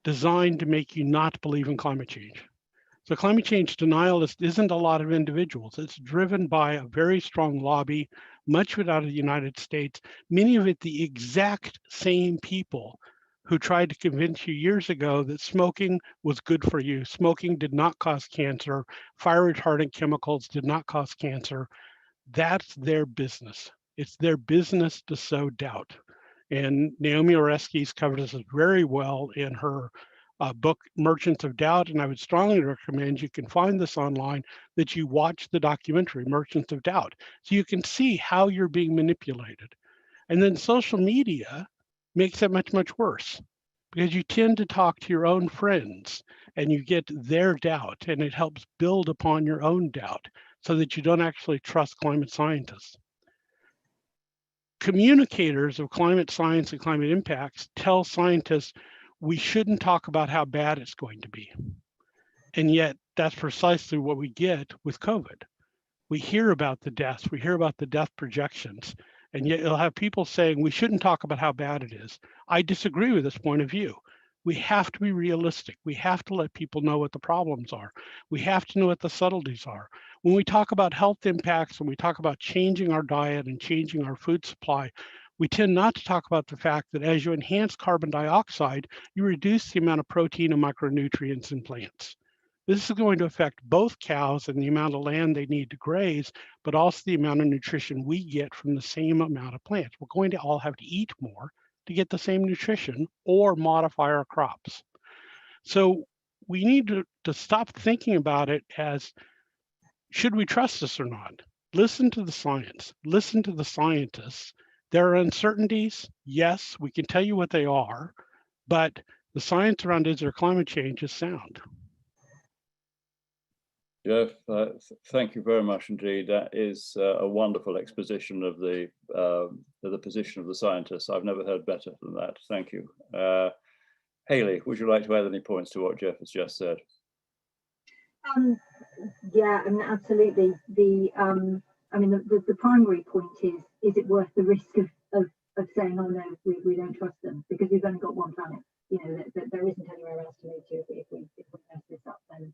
Speaker 6: designed to make you not believe in climate change. So climate change denialist isn't a lot of individuals. It's driven by a very strong lobby, much of it out of the United States, many of it the exact same people who tried to convince you years ago that smoking was good for you. Smoking did not cause cancer. Fire retardant chemicals did not cause cancer. That's their business. It's their business to sow doubt. And Naomi Oreskes covered this very well in her book, Merchants of Doubt. And I would strongly recommend, you can find this online, that you watch the documentary, Merchants of Doubt, so you can see how you're being manipulated. And then social media makes it much, much worse, because you tend to talk to your own friends and you get their doubt, and it helps build upon your own doubt so that you don't actually trust climate scientists. Communicators of climate science and climate impacts tell scientists we shouldn't talk about how bad it's going to be. And yet that's precisely what we get with COVID. We hear about the deaths, we hear about the death projections, and yet you'll have people saying we shouldn't talk about how bad it is. I disagree with this point of view. We have to be realistic. We have to let people know what the problems are. We have to know what the subtleties are. When we talk about health impacts, when we talk about changing our diet and changing our food supply, we tend not to talk about the fact that as you enhance carbon dioxide, you reduce the amount of protein and micronutrients in plants. This is going to affect both cows and the amount of land they need to graze, but also the amount of nutrition we get from the same amount of plants. We're going to all have to eat more to get the same nutrition or modify our crops. So we need to stop thinking about it as, should we trust this or not? Listen to the science, listen to the scientists. There are uncertainties. Yes, we can tell you what they are, but the science around is there climate change is sound.
Speaker 3: Jeff, thank you very much indeed. That is a wonderful exposition of the position of the scientists. I've never heard better than that. Thank you. Hayley, would you like to add any points to what Jeff has just said?
Speaker 4: Yeah, I mean, absolutely. The primary point is it worth the risk of saying, oh no, we don't trust them, because we've only got one planet. You know, that there isn't anywhere else to move to. If we mess this up, then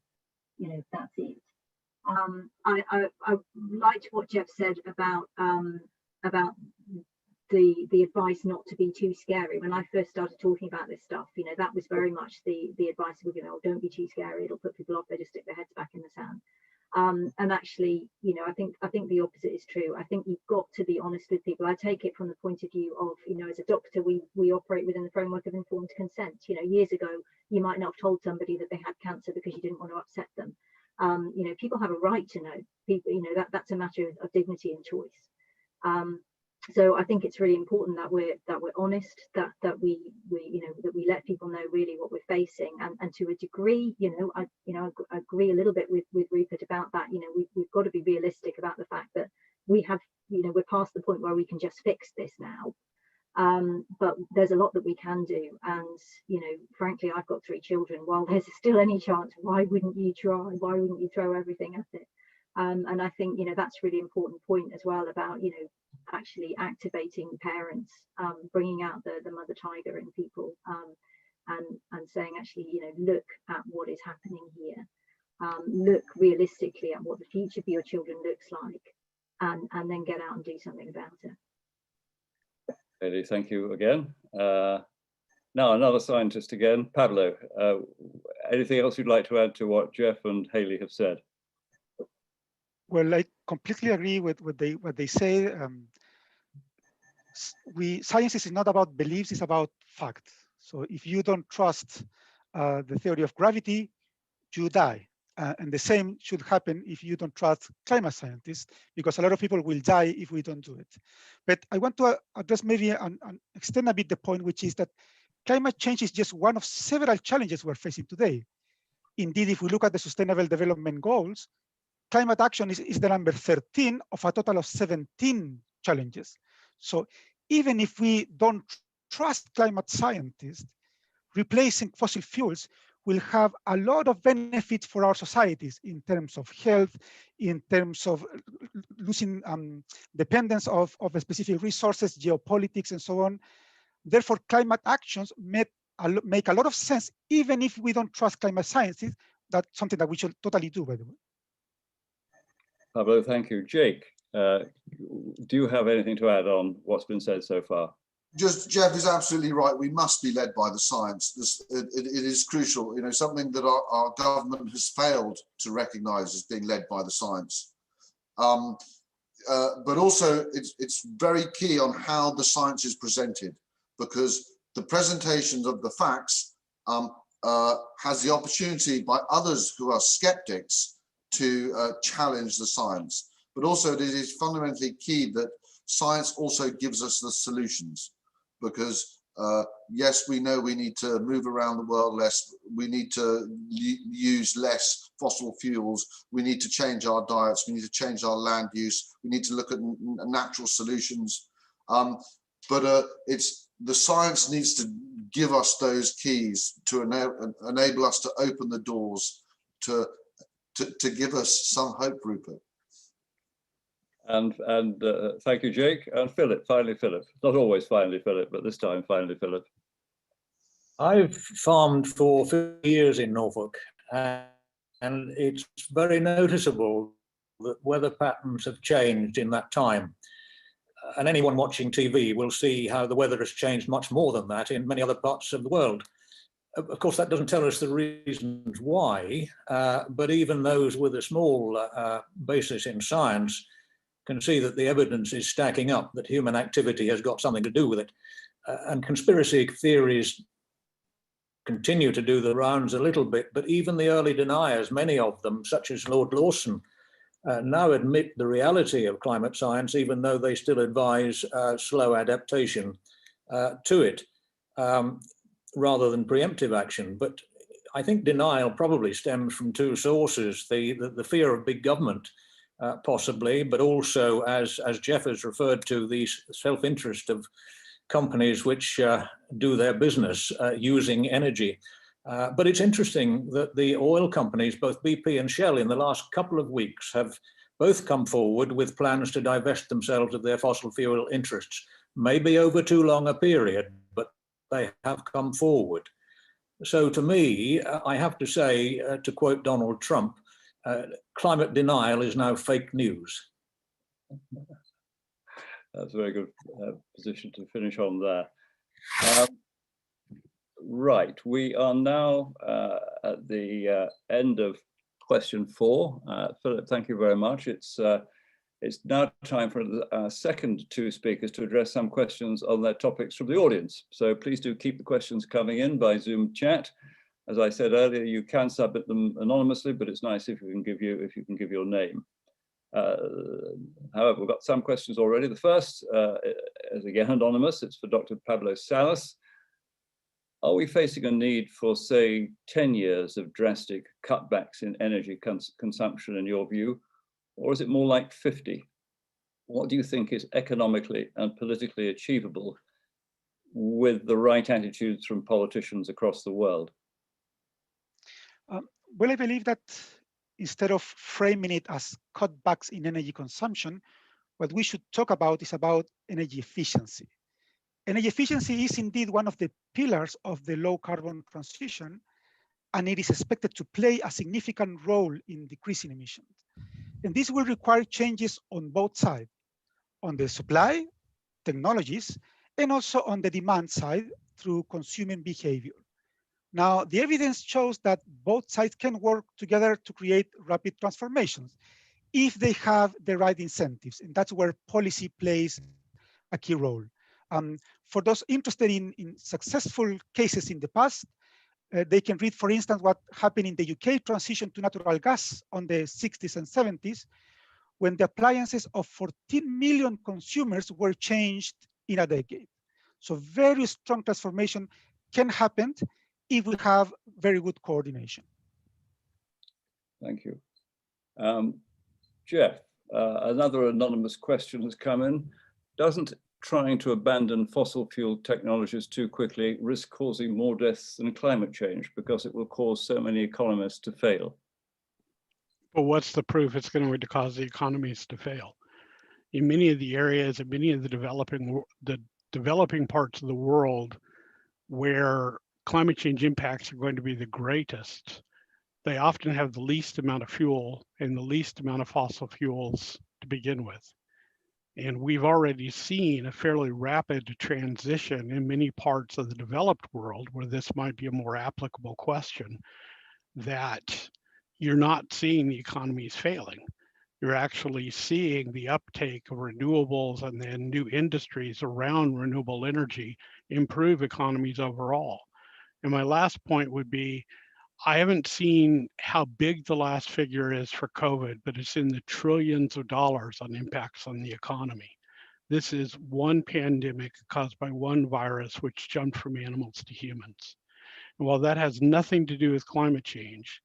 Speaker 4: that's it. I liked what Jeff said about the advice not to be too scary. When I first started talking about this stuff, that was very much the advice we give. Oh, don't be too scary, it'll put people off, they just stick their heads back in the sand. And actually, I think the opposite is true. I think you've got to be honest with people. I take it from the point of view of, as a doctor, we operate within the framework of informed consent. Years ago, you might not have told somebody that they had cancer because you didn't want to upset them. People have a right to know. People, that's a matter of dignity and choice. So I think it's really important that we're honest, that we let people know really what we're facing, and to a degree, I agree a little bit with Rupert about that. We've got to be realistic about the fact that we have, we're past the point where we can just fix this now. But there's a lot that we can do, and frankly, I've got 3 children. While there's still any chance, why wouldn't you try? Why wouldn't you throw everything at it? And I think that's a really important point as well about actually activating parents, bringing out the mother tiger in people, and saying actually look at what is happening here, look realistically at what the future for your children looks like, and then get out and do something about it.
Speaker 3: Haley, thank you again. Now another scientist again, Pablo. Anything else you'd like to add to what Jeff and Haley have said?
Speaker 8: Well, I completely agree with what they say. Science is not about beliefs, it's about facts. So if you don't trust the theory of gravity, you die. And the same should happen if you don't trust climate scientists, because a lot of people will die if we don't do it. But I want to address maybe and extend a bit the point, which is that climate change is just one of several challenges we're facing today. Indeed, if we look at the Sustainable Development Goals, climate action is the number 13 of a total of 17 challenges. So even if we don't trust climate scientists, replacing fossil fuels will have a lot of benefits for our societies in terms of health, in terms of losing dependence of specific resources, geopolitics, and so on. Therefore, climate actions make a lot of sense, even if we don't trust climate scientists. That's something that we should totally do, by the way.
Speaker 3: Pablo, thank you. Jake, do you have anything to add on what's been said so far?
Speaker 9: Just Jeff is absolutely right. We must be led by the science. It is crucial, you know, something that our government has failed to recognise as being led by the science. But also, it's very key on how the science is presented, because the presentations of the facts has the opportunity by others who are skeptics to challenge the science. But also, it is fundamentally key that science also gives us the solutions. Because yes, we know we need to move around the world less, we need to use less fossil fuels, we need to change our diets, we need to change our land use, we need to look at natural solutions. But it's the science needs to give us those keys to enable us to open the doors to give us some hope, Rupert.
Speaker 3: And thank you, Jake. And Philip, finally, Philip. Not always finally, Philip, but this time, finally, Philip.
Speaker 7: I've farmed for 50 years in Norfolk, and it's very noticeable that weather patterns have changed in that time. And anyone watching TV will see how the weather has changed much more than that in many other parts of the world. Of course, that doesn't tell us the reasons why, but even those with a small basis in science can see that the evidence is stacking up, that human activity has got something to do with it. And conspiracy theories continue to do the rounds a little bit, but even the early deniers, many of them, such as Lord Lawson, now admit the reality of climate science, even though they still advise slow adaptation to it, rather than preemptive action. But I think denial probably stems from two sources: the fear of big government, possibly, but also, as Jeff has referred to, the self-interest of companies which do their business using energy. But it's interesting that the oil companies, both BP and Shell, in the last couple of weeks have both come forward with plans to divest themselves of their fossil fuel interests, maybe over too long a period, but they have come forward. So to me, I have to say, to quote Donald Trump, climate denial is now fake news.
Speaker 3: That's a very good position to finish on there. Right, we are now at the end of question 4. Philip, thank you very much. It's now time for our second two speakers to address some questions on their topics from the audience. So please do keep the questions coming in by Zoom chat. As I said earlier, you can submit them anonymously, but it's nice if you can give your name. However, we've got some questions already. The first is again anonymous. It's for Dr. Pablo Salas. Are we facing a need for, say, 10 years of drastic cutbacks in energy consumption, in your view, or is it more like 50? What do you think is economically and politically achievable with the right attitudes from politicians across the world?
Speaker 8: Well, I believe that instead of framing it as cutbacks in energy consumption, what we should talk about is about energy efficiency. Energy efficiency is indeed one of the pillars of the low carbon transition, and it is expected to play a significant role in decreasing emissions. And this will require changes on both sides, on the supply, technologies, and also on the demand side through consuming behavior. Now, the evidence shows that both sides can work together to create rapid transformations if they have the right incentives, and that's where policy plays a key role. For those interested in successful cases in the past, they can read, for instance, what happened in the UK transition to natural gas on the 60s and 70s, when the appliances of 14 million consumers were changed in a decade. So very strong transformation can happen if we have very good coordination.
Speaker 3: Thank you. Jeff, another anonymous question has come in. Doesn't trying to abandon fossil fuel technologies too quickly risk causing more deaths than climate change because it will cause so many economies to fail?
Speaker 6: But what's the proof it's going to cause the economies to fail? In many of the areas and many of the developing parts of the world where climate change impacts are going to be the greatest, they often have the least amount of fuel and the least amount of fossil fuels to begin with. And we've already seen a fairly rapid transition in many parts of the developed world where this might be a more applicable question, that you're not seeing the economies failing. You're actually seeing the uptake of renewables and then new industries around renewable energy improve economies overall. And my last point would be, I haven't seen how big the last figure is for COVID, but it's in the trillions of dollars on impacts on the economy. This is one pandemic caused by one virus, which jumped from animals to humans. And while that has nothing to do with climate change,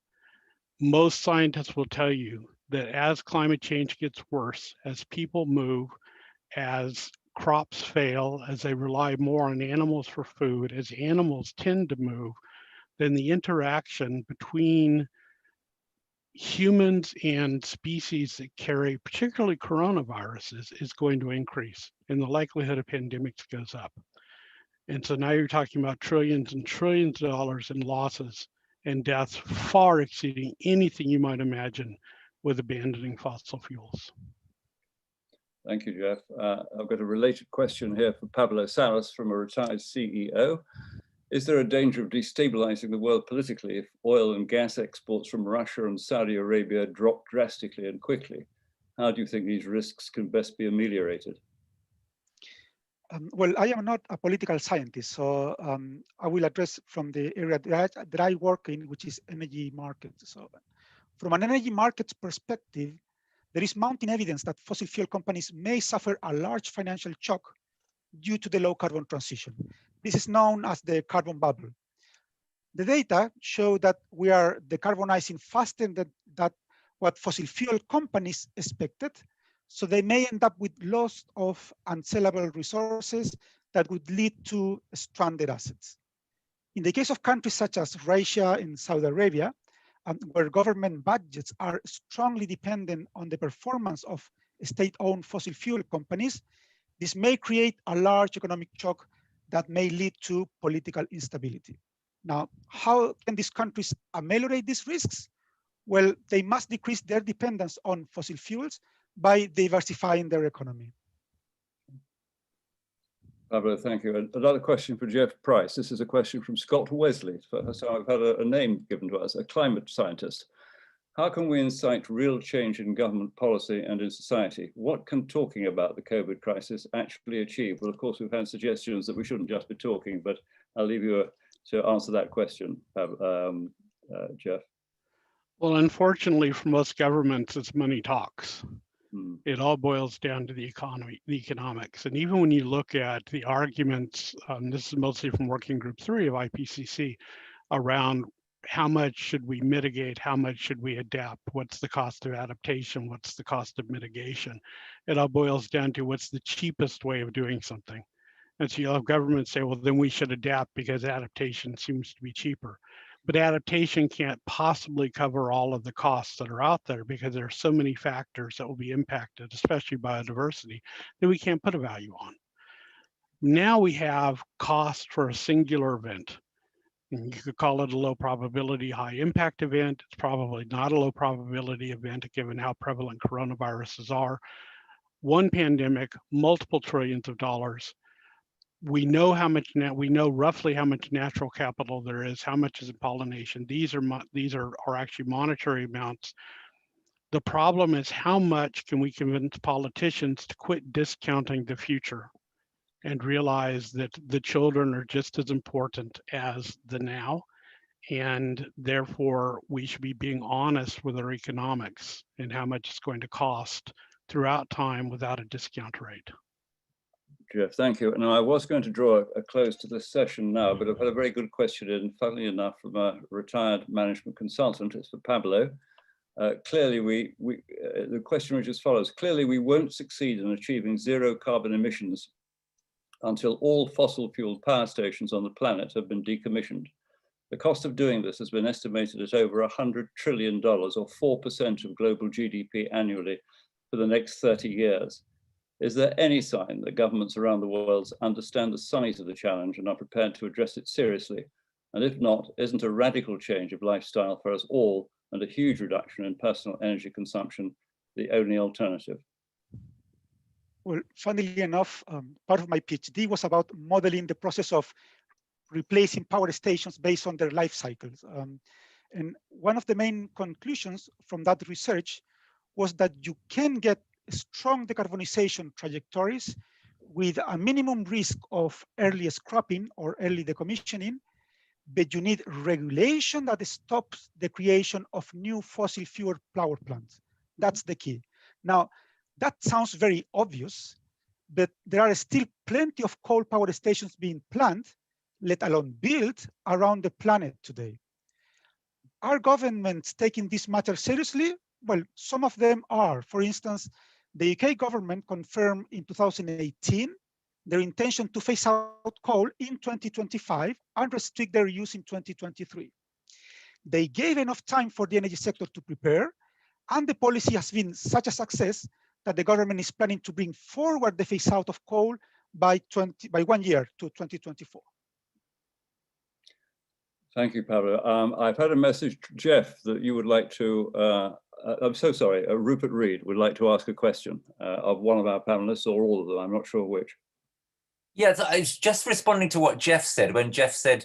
Speaker 6: most scientists will tell you that as climate change gets worse, as people move, as crops fail, as they rely more on animals for food, as animals tend to move, then the interaction between humans and species that carry particularly coronaviruses is going to increase, and the likelihood of pandemics goes up. And so now you're talking about trillions and trillions of dollars in losses and deaths far exceeding anything you might imagine with abandoning fossil fuels.
Speaker 3: Thank you, Jeff. I've got a related question here for Pablo Salas from a retired CEO. Is there a danger of destabilizing the world politically if oil and gas exports from Russia and Saudi Arabia drop drastically and quickly? How do you think these risks can best be ameliorated?
Speaker 8: Well, I am not a political scientist, so I will address from the area that I work in, which is energy markets. So from an energy markets perspective, there is mounting evidence that fossil fuel companies may suffer a large financial shock due to the low carbon transition. This is known as the carbon bubble. The data show that we are decarbonizing faster than what fossil fuel companies expected. So they may end up with loss of unsellable resources that would lead to stranded assets. In the case of countries such as Russia and Saudi Arabia, where government budgets are strongly dependent on the performance of state-owned fossil fuel companies, this may create a large economic shock that may lead to political instability. Now, how can these countries ameliorate these risks? Well, they must decrease their dependence on fossil fuels by diversifying their economy.
Speaker 3: Pablo, thank you. Another question for Jeff Price. This is a question from Scott Wesley. So I've had a name given to us, a climate scientist. How can we incite real change in government policy and in society? What can talking about the COVID crisis actually achieve? Well, of course, we've had suggestions that we shouldn't just be talking, but I'll leave you to answer that question, Jeff.
Speaker 6: Well, unfortunately for most governments, it's money talks. It all boils down to the economy, the economics. And even when you look at the arguments, this is mostly from Working Group 3 of IPCC, around how much should we mitigate, how much should we adapt, what's the cost of adaptation, what's the cost of mitigation. It all boils down to what's the cheapest way of doing something. And so you'll have governments say, well, then we should adapt because adaptation seems to be cheaper. But adaptation can't possibly cover all of the costs that are out there because there are so many factors that will be impacted, especially biodiversity, that we can't put a value on. Now we have cost for a singular event. You could call it a low probability, high impact event. It's probably not a low probability event given how prevalent coronaviruses are. One pandemic, multiple trillions of dollars. We know how much now. We know roughly how much natural capital there is. How much is in pollination? These are actually monetary amounts. The problem is how much can we convince politicians to quit discounting the future and realize that the children are just as important as the now, and therefore we should be being honest with our economics and how much it's going to cost throughout time without a discount rate.
Speaker 3: Jeff, thank you. Now, I was going to draw a close to this session now, but I've had a very good question in, funnily enough, from a retired management consultant. It's for Pablo. Clearly, the question is as follows. Clearly, we won't succeed in achieving zero carbon emissions until all fossil fuel power stations on the planet have been decommissioned. The cost of doing this has been estimated at over $100 trillion, or 4% of global GDP annually for the next 30 years. Is there any sign that governments around the world understand the size of the challenge and are prepared to address it seriously? And if not, isn't a radical change of lifestyle for us all and a huge reduction in personal energy consumption the only alternative?
Speaker 8: Well, funnily enough, part of my PhD was about modeling the process of replacing power stations based on their life cycles. And one of the main conclusions from that research was that you can get strong decarbonization trajectories with a minimum risk of early scrapping or early decommissioning, but you need regulation that stops the creation of new fossil fuel power plants. That's the key. Now, that sounds very obvious, but there are still plenty of coal power stations being planned, let alone built, around the planet today. Are governments taking this matter seriously? Well, some of them are. For instance, the UK government confirmed in 2018 their intention to phase out coal in 2025 and restrict their use in 2023. They gave enough time for the energy sector to prepare, and the policy has been such a success that the government is planning to bring forward the phase out of coal by 1 year to 2024.
Speaker 3: Thank you, Pablo. I've had a message, Jeff, that you would like to, I'm so sorry, Rupert Reed would like to ask a question of one of our panelists or all of them, I'm not sure which.
Speaker 5: Yeah, I was just responding to what Jeff said when Jeff said,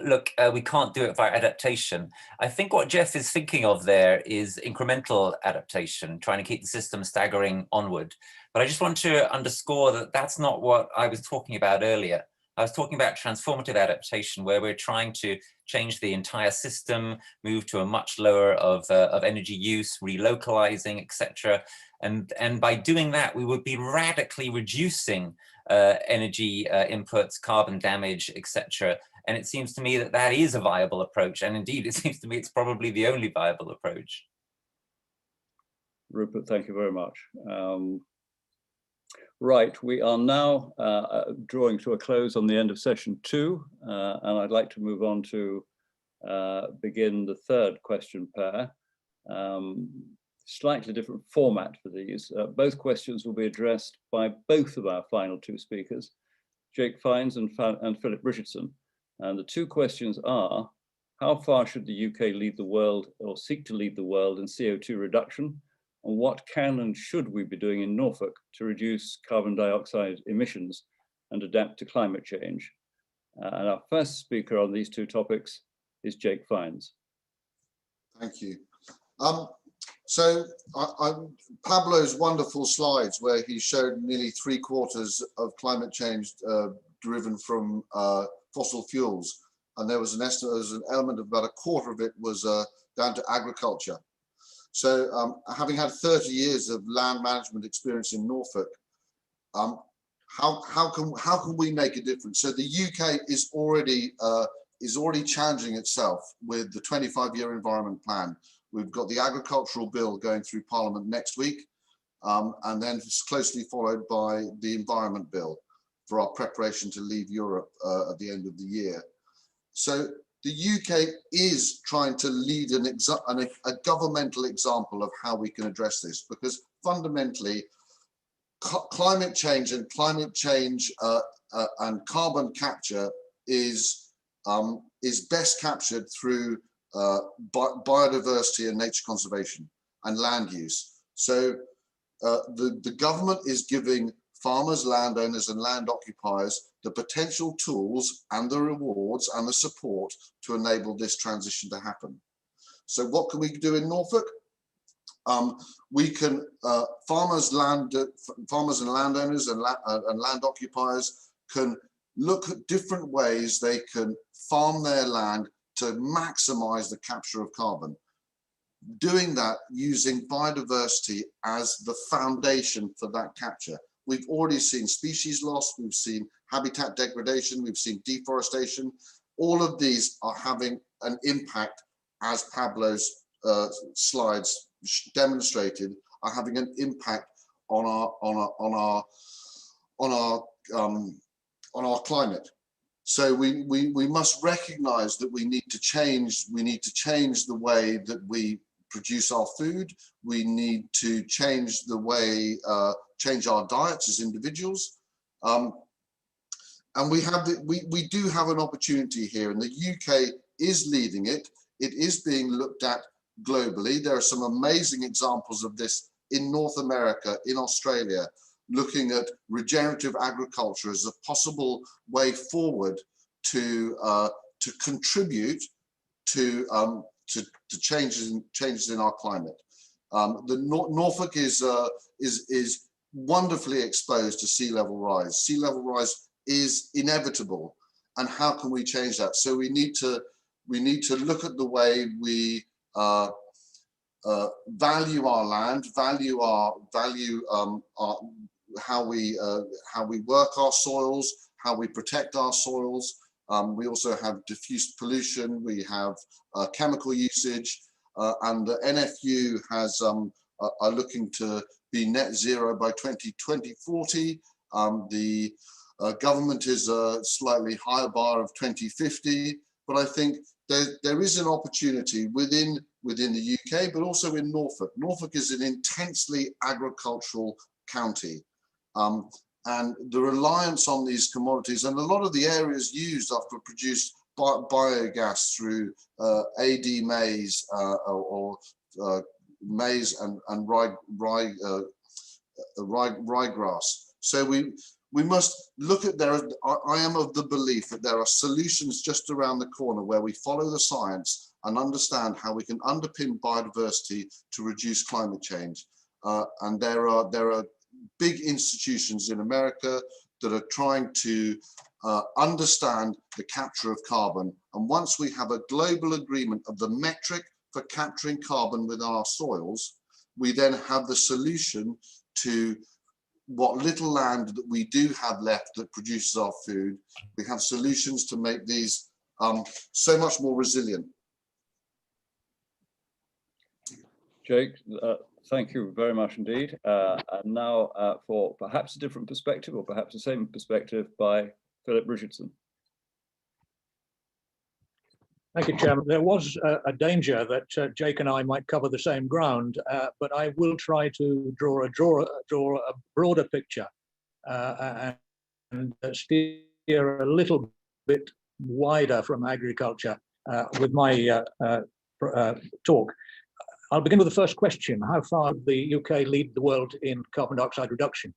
Speaker 5: look, we can't do it via adaptation. I think what Jeff is thinking of there is incremental adaptation, trying to keep the system staggering onward. But I just want to underscore that that's not what I was talking about earlier. I was talking about transformative adaptation, where we're trying to change the entire system, move to a much lower of energy use, relocalizing, etc. And by doing that, we would be radically reducing energy inputs, carbon damage, etc. And it seems to me that that is a viable approach. And indeed, it seems to me it's probably the only viable approach.
Speaker 3: Rupert, thank you very much. Right, we are now drawing to a close on the end of session 2, and I'd like to move on to begin the third question pair. Slightly different format for these. Both questions will be addressed by both of our final 2 speakers, Jake Fiennes and Philip Richardson. And the 2 questions are, how far should the UK lead the world or seek to lead the world in CO2 reduction? And what can and should we be doing in Norfolk to reduce carbon dioxide emissions and adapt to climate change? And our first speaker on these 2 topics is Jake Fiennes.
Speaker 9: Thank you. So Pablo's wonderful slides where he showed nearly 3/4 of climate change driven from fossil fuels. And there was an estimate, there was an element of about 1/4 of it was down to agriculture. So having had 30 years of land management experience in Norfolk, how can we make a difference? So the UK is already challenging itself with the 25-year environment plan. We've got the agricultural bill going through Parliament next week, and then it's closely followed by the environment bill for our preparation to leave Europe at the end of the year. So the UK is trying to lead a governmental example of how we can address this, because fundamentally, climate change and carbon capture is is best captured through biodiversity and nature conservation and land use. So the government is giving farmers, landowners and land occupiers the potential tools and the rewards and the support to enable this transition to happen. So what can we do in Norfolk? We can, farmers and landowners and land occupiers can look at different ways they can farm their land to maximize the capture of carbon. Doing that using biodiversity as the foundation for that capture. We've already seen species loss, we've seen habitat degradation, we've seen deforestation. All of these are having an impact, as Pablo's slides demonstrated, are having an impact on our climate. So we must recognize that we need to change the way that we produce our food. We need to change the way, change our diets as individuals. And we do have an opportunity here, and the UK is leading it. It is being looked at globally. There are some amazing examples of this in North America, in Australia, looking at regenerative agriculture as a possible way forward to contribute to changes in our climate. Norfolk is wonderfully exposed to sea level rise. Sea level rise is inevitable, and how can we change that? So we need to look at the way we value our land, how we work our soils, how we protect our soils. We also have diffuse pollution, we have chemical usage, and the NFU are looking to be net zero by 2040. The government is a slightly higher bar of 2050, but I think there is an opportunity within the UK, but also in Norfolk. Norfolk is an intensely agricultural county. And the reliance on these commodities, and a lot of the areas used are to produce biogas through AD maize or maize and ryegrass. So we must look at I am of the belief that there are solutions just around the corner where we follow the science and understand how we can underpin biodiversity to reduce climate change. And there are big institutions in America that are trying to understand the capture of carbon. And once we have a global agreement of the metric for capturing carbon within our soils, we then have the solution to what little land that we do have left that produces our food. We have solutions to make these so much more resilient.
Speaker 3: Jake, thank you very much indeed. And now for perhaps a different perspective, or perhaps the same perspective, by Philip Richardson.
Speaker 7: Thank you, Chairman. There was a danger that Jake and I might cover the same ground, but I will try to draw a broader picture and steer a little bit wider from agriculture with my talk. I'll begin with the first question. How far did the UK lead the world in carbon dioxide reduction?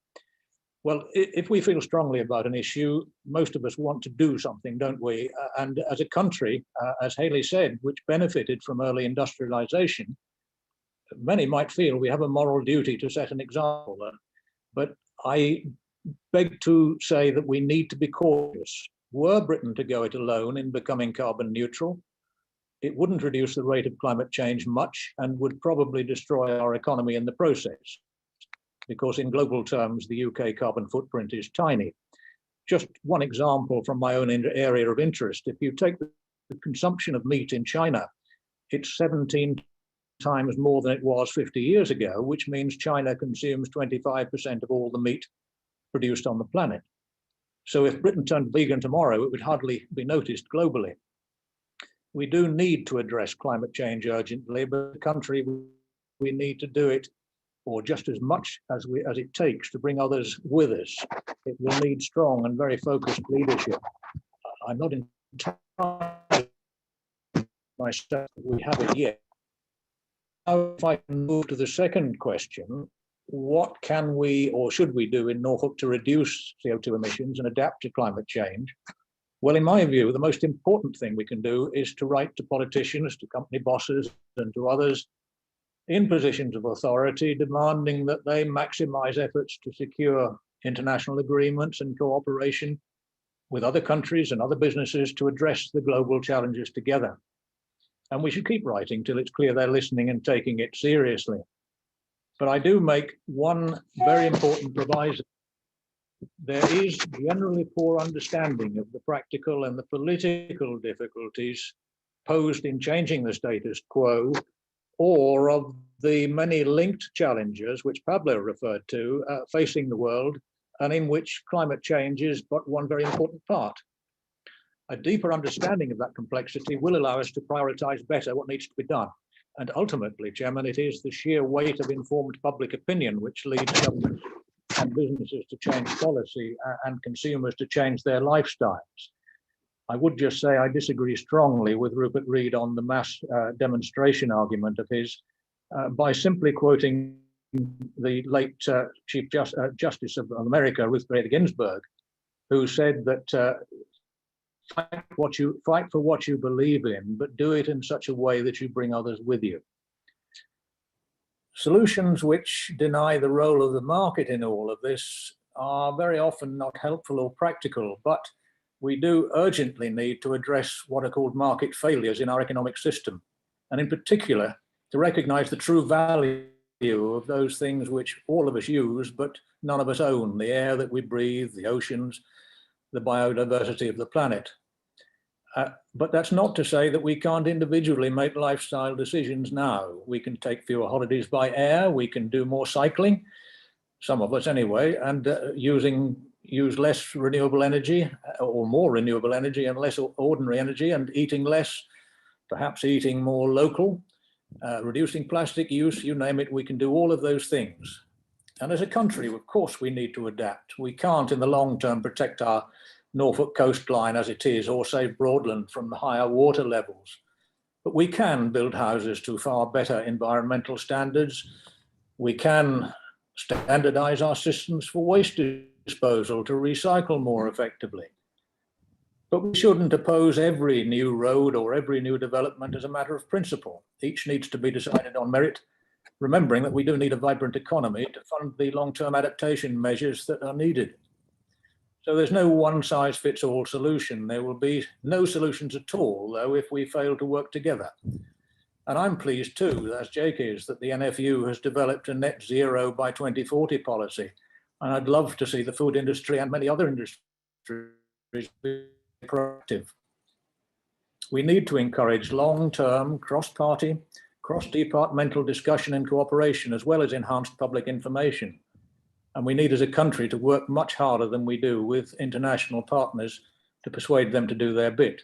Speaker 7: Well, if we feel strongly about an issue, most of us want to do something, don't we? And as a country, as Haley said, which benefited from early industrialization, many might feel we have a moral duty to set an example. But I beg to say that we need to be cautious. Were Britain to go it alone in becoming carbon neutral, it wouldn't reduce the rate of climate change much and would probably destroy our economy in the process, because in global terms, the UK carbon footprint is tiny. Just one example from my own area of interest. If you take the consumption of meat in China, it's 17 times more than it was 50 years ago, which means China consumes 25% of all the meat produced on the planet. So if Britain turned vegan tomorrow, it would hardly be noticed globally. We do need to address climate change urgently, but the country, we need to do it, or just as much as it takes to bring others with us. It will need strong and very focused leadership. I'm not myself, we have it yet. Now, if I can move to the second question, what can we or should we do in Norfolk to reduce CO2 emissions and adapt to climate change? Well, in my view, the most important thing we can do is to write to politicians, to company bosses, and to others in positions of authority, demanding that they maximize efforts to secure international agreements and cooperation with other countries and other businesses to address the global challenges together. And we should keep writing till it's clear they're listening and taking it seriously. But I do make one very important proviso. There is generally poor understanding of the practical and the political difficulties posed in changing the status quo, or of the many linked challenges which Pablo referred to facing the world, and in which climate change is but one very important part. A deeper understanding of that complexity will allow us to prioritize better what needs to be done. And ultimately, Chairman, it is the sheer weight of informed public opinion which leads governments and businesses to change policy and consumers to change their lifestyles. I would just say I disagree strongly with Rupert Read on the mass demonstration argument of his by simply quoting the late Chief Justice of America, Ruth Bader Ginsburg, who said that fight for what you believe in, but do it in such a way that you bring others with you. Solutions which deny the role of the market in all of this are very often not helpful or practical, but we do urgently need to address what are called market failures in our economic system, and in particular, to recognize the true value of those things which all of us use, but none of us own: the air that we breathe, the oceans, the biodiversity of the planet. But that's not to say that we can't individually make lifestyle decisions now. We can take fewer holidays by air, we can do more cycling, some of us anyway, and use less renewable energy, or more renewable energy and less ordinary energy, and eating less, perhaps eating more local, reducing plastic use, you name it, we can do all of those things. And as a country, of course, we need to adapt. We can't in the long term protect our Norfolk coastline as it is, or save Broadland from the higher water levels. But we can build houses to far better environmental standards. We can standardize our systems for waste disposal to recycle more effectively. But we shouldn't oppose every new road or every new development as a matter of principle. Each needs to be decided on merit, remembering that we do need a vibrant economy to fund the long-term adaptation measures that are needed. So there's no one-size-fits-all solution. There will be no solutions at all, though, if we fail to work together. And I'm pleased too, as Jake is, that the NFU has developed a net zero by 2040 policy. And I'd love to see the food industry and many other industries be proactive. We need to encourage long-term, cross-party, cross-departmental discussion and cooperation, as well as enhanced public information. And we need as a country to work much harder than we do with international partners to persuade them to do their bit.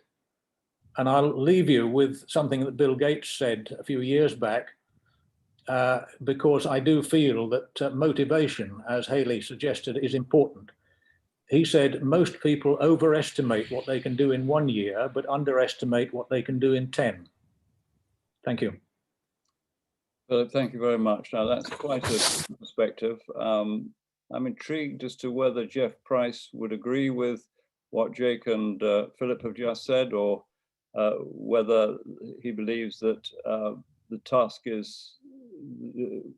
Speaker 7: And I'll leave you with something that Bill Gates said a few years back, because I do feel that motivation, as Haley suggested, is important. He said, most people overestimate what they can do in 1 year, but underestimate what they can do in 10. Thank you.
Speaker 3: Philip, thank you very much. Now, that's quite a perspective. I'm intrigued as to whether Jeff Price would agree with what Jake and Philip have just said, or whether he believes that the task is,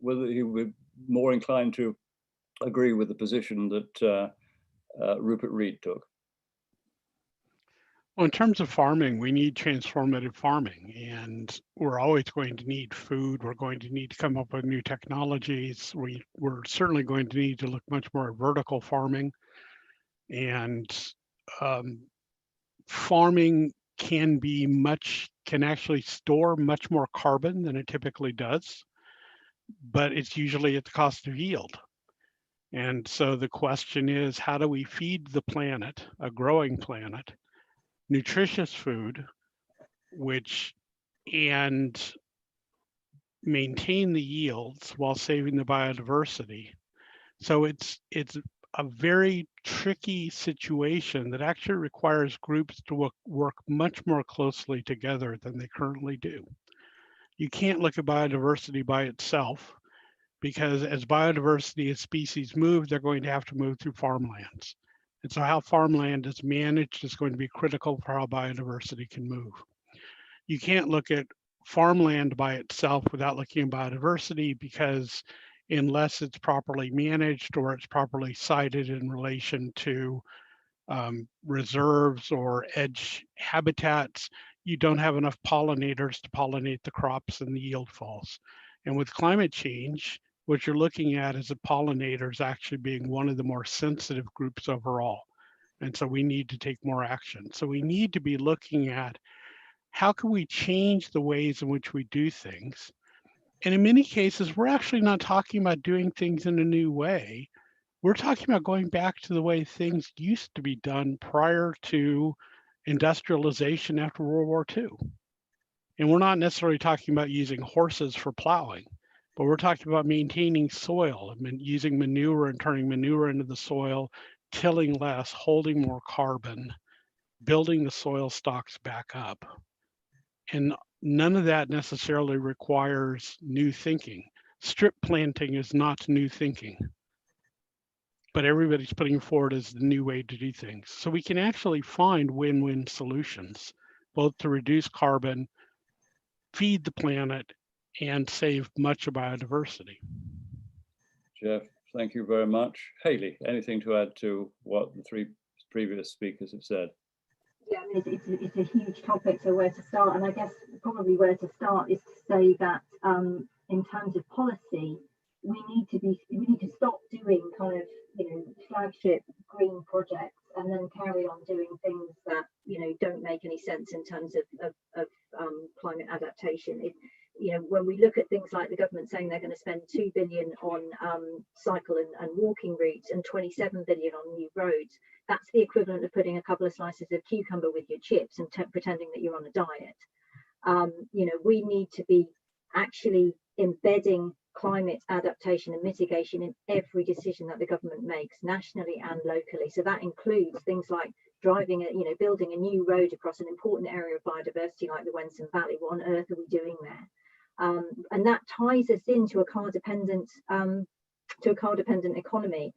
Speaker 3: whether he would be more inclined to agree with the position that Rupert Read took.
Speaker 6: Well, in terms of farming, we need transformative farming, and we're always going to need food. We're going to need to come up with new technologies. We're certainly going to need to look much more at vertical farming, and farming can actually store much more carbon than it typically does, but it's usually at the cost of yield. And so the question is, how do we feed the planet, a growing planet, nutritious food, and maintain the yields while saving the biodiversity? So it's a very tricky situation that actually requires groups to work much more closely together than they currently do. You can't look at biodiversity by itself, because as biodiversity and species move, they're going to have to move through farmlands. And so how farmland is managed is going to be critical for how biodiversity can move. You can't look at farmland by itself without looking at biodiversity, because unless it's properly managed or it's properly sited in relation to reserves or edge habitats, you don't have enough pollinators to pollinate the crops and the yield falls. And with climate change, what you're looking at is the pollinators actually being one of the more sensitive groups overall. And so we need to take more action. So we need to be looking at how can we change the ways in which we do things. And in many cases, we're actually not talking about doing things in a new way. We're talking about going back to the way things used to be done prior to industrialization after World War II. And we're not necessarily talking about using horses for plowing, but we're talking about maintaining soil and using manure and turning manure into the soil, tilling less, holding more carbon, building the soil stocks back up. And none of that necessarily requires new thinking. Strip planting is not new thinking, but everybody's putting forward as the new way to do things. So we can actually find win-win solutions, both to reduce carbon, feed the planet, and save much of biodiversity.
Speaker 3: Jeff, thank you very much. Haley, anything to add to what the three previous speakers have said?
Speaker 4: Yeah, I mean, it's a huge topic, so where to start? And I guess probably where to start is to say that in terms of policy, we need to stop doing kind of, flagship green projects and then carry on doing things that, don't make any sense in terms of climate adaptation. When we look at things like the government saying they're going to spend 2 billion on cycle and walking routes and 27 billion on new roads, that's the equivalent of putting a couple of slices of cucumber with your chips and pretending that you're on a diet. We need to be actually embedding climate adaptation and mitigation in every decision that the government makes, nationally and locally. So that includes things like building a new road across an important area of biodiversity like the Wensum Valley. What on earth are we doing there? And that ties us into a car dependent economy.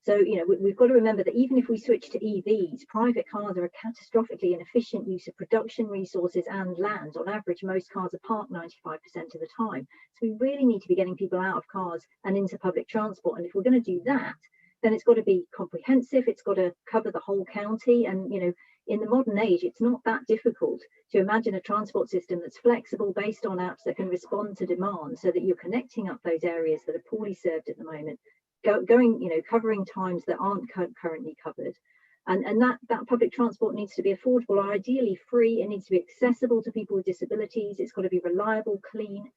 Speaker 4: So, we've got to remember that even if we switch to EVs, private cars are a catastrophically inefficient use of production resources and land. On average, most cars are parked 95% of the time. So we really need to be getting people out of cars and into public transport. And if we're going to do that, then it's got to be comprehensive. It's got to cover the whole county. And, in the modern age, it's not that difficult to imagine a transport system that's flexible, based on apps that can respond to demand, so that you're connecting up those areas that are poorly served at the moment, covering times that aren't currently covered. And that public transport needs to be affordable, or ideally free. It needs to be accessible to people with disabilities. It's got to be reliable, clean.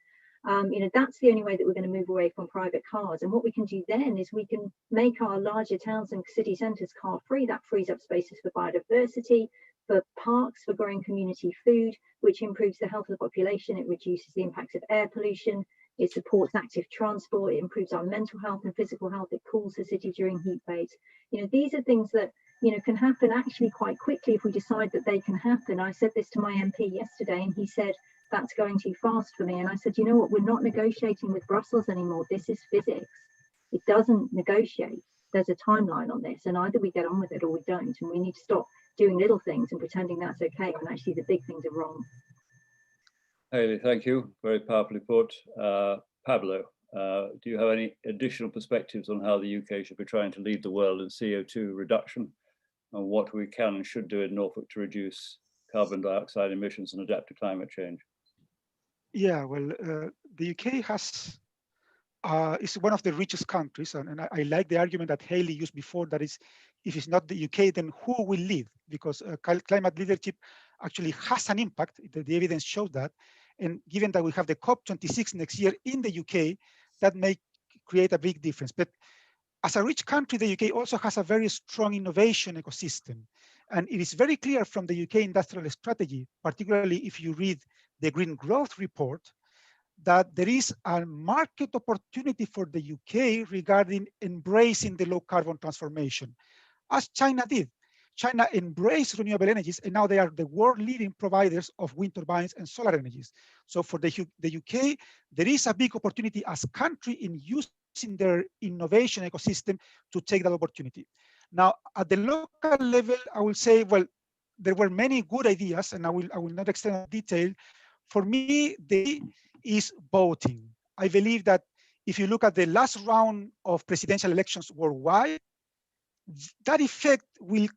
Speaker 4: That's the only way that we're going to move away from private cars. And what we can do then is we can make our larger towns and city centres car free. That frees up spaces for biodiversity, for parks, for growing community food, which improves the health of the population. It reduces the impacts of air pollution. It supports active transport. It improves our mental health and physical health. It cools the city during heat waves. These are things that can happen actually quite quickly if we decide that they can happen. I said this to my MP yesterday, and he said, that's going too fast for me. And I said, you know what, we're not negotiating with Brussels anymore. This is physics. It doesn't negotiate. There's a timeline on this, and either we get on with it or we don't. And we need to stop doing little things and pretending that's okay when actually the big things are wrong.
Speaker 3: Haley, thank you. Very powerfully put. Pablo, do you have any additional perspectives on how the UK should be trying to lead the world in CO2 reduction, and what we can and should do in Norfolk to reduce carbon dioxide emissions and adapt to climate change?
Speaker 8: Yeah, well, the UK is one of the richest countries, and I like the argument that Haley used before, that is, if it's not the UK, then who will lead? Because climate leadership actually has an impact. The evidence shows that. And given that we have the COP26 next year in the UK, that may create a big difference. But as a rich country, the UK also has a very strong innovation ecosystem. And it is very clear from the UK industrial strategy, particularly if you read the Green Growth Report, that there is a market opportunity for the UK regarding embracing the low carbon transformation, as China did. China embraced renewable energies, and now they are the world leading providers of wind turbines and solar energies. So for the UK, there is a big opportunity as a country in using their innovation ecosystem to take that opportunity. Now, at the local level, I will say, well, there were many good ideas, and I will not extend on detail. For me, the is voting. I believe that if you look at the last round of presidential elections worldwide, that effect will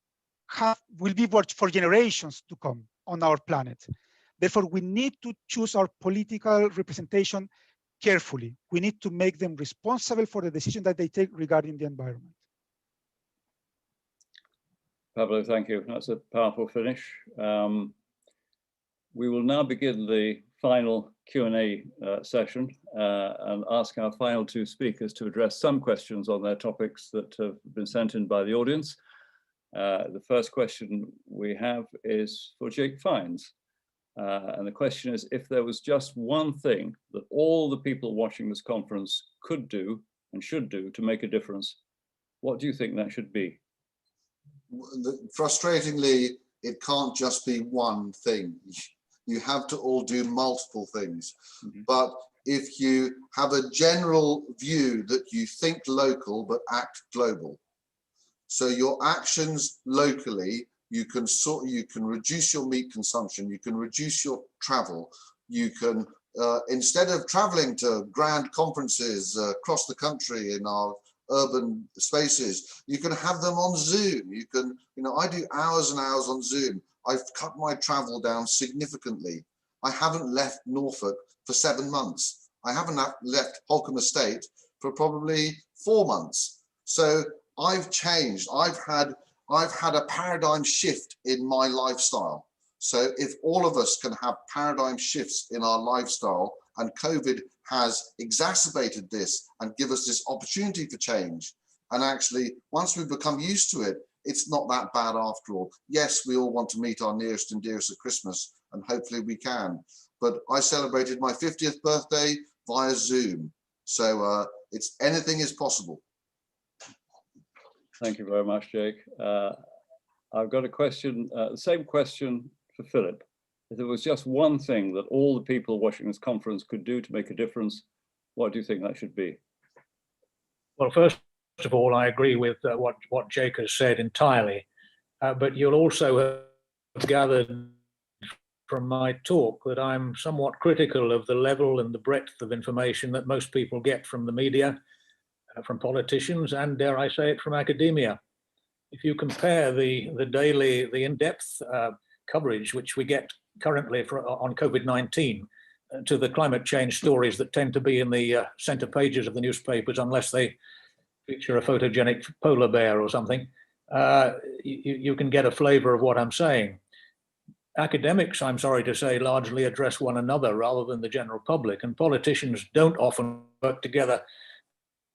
Speaker 8: be for generations to come on our planet. Therefore, we need to choose our political representation carefully. We need to make them responsible for the decision that they take regarding the environment.
Speaker 3: Pablo, thank you. That's a powerful finish. We will now begin the final Q&A session and ask our final two speakers to address some questions on their topics that have been sent in by the audience. The first question we have is for Jake Fines. And the question is, if there was just one thing that all the people watching this conference could do and should do to make a difference, what do you think that should be?
Speaker 9: Frustratingly, it can't just be one thing. You have to all do multiple things. Mm-hmm. But if you have a general view that you think local but act global, so your actions locally, you can reduce your meat consumption, you can reduce your travel, you can instead of traveling to grand conferences across the country in our urban spaces, you can have them on Zoom. You can, I do hours and hours on Zoom. I've cut my travel down significantly. I haven't left Norfolk for 7 months. I haven't left Holcombe Estate for probably 4 months. So I've changed. I've had a paradigm shift in my lifestyle. So if all of us can have paradigm shifts in our lifestyle, and COVID has exacerbated this and give us this opportunity for change, and actually once we become used to it, it's not that bad after all. Yes, we all want to meet our nearest and dearest at Christmas, and hopefully we can. But I celebrated my 50th birthday via Zoom. So anything is possible.
Speaker 3: Thank you very much, Jake. I've got a question, the same question for Philip. If there was just one thing that all the people watching this conference could do to make a difference, what do you think that should be?
Speaker 7: Well, first of all, I agree with what Jake has said entirely, but you'll also have gathered from my talk that I'm somewhat critical of the level and the breadth of information that most people get from the media, from politicians, and dare I say it, from academia. If you compare the in-depth coverage which we get currently on COVID-19 to the climate change stories that tend to be in the center pages of the newspapers, unless they feature a photogenic polar bear or something, you can get a flavor of what I'm saying. Academics, I'm sorry to say, largely address one another rather than the general public, and politicians don't often work together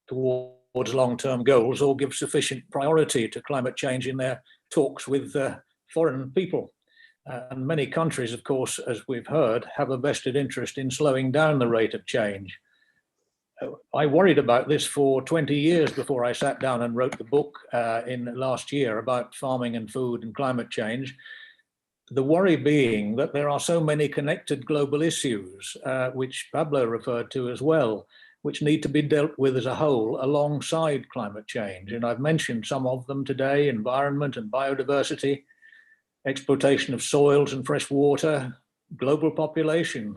Speaker 7: towards long-term goals or give sufficient priority to climate change in their talks with foreign people. And many countries, of course, as we've heard, have a vested interest in slowing down the rate of change. I worried about this for 20 years before I sat down and wrote the book in last year about farming and food and climate change. The worry being that there are so many connected global issues, which Pablo referred to as well, which need to be dealt with as a whole alongside climate change. And I've mentioned some of them today: environment and biodiversity, exploitation of soils and fresh water, global population,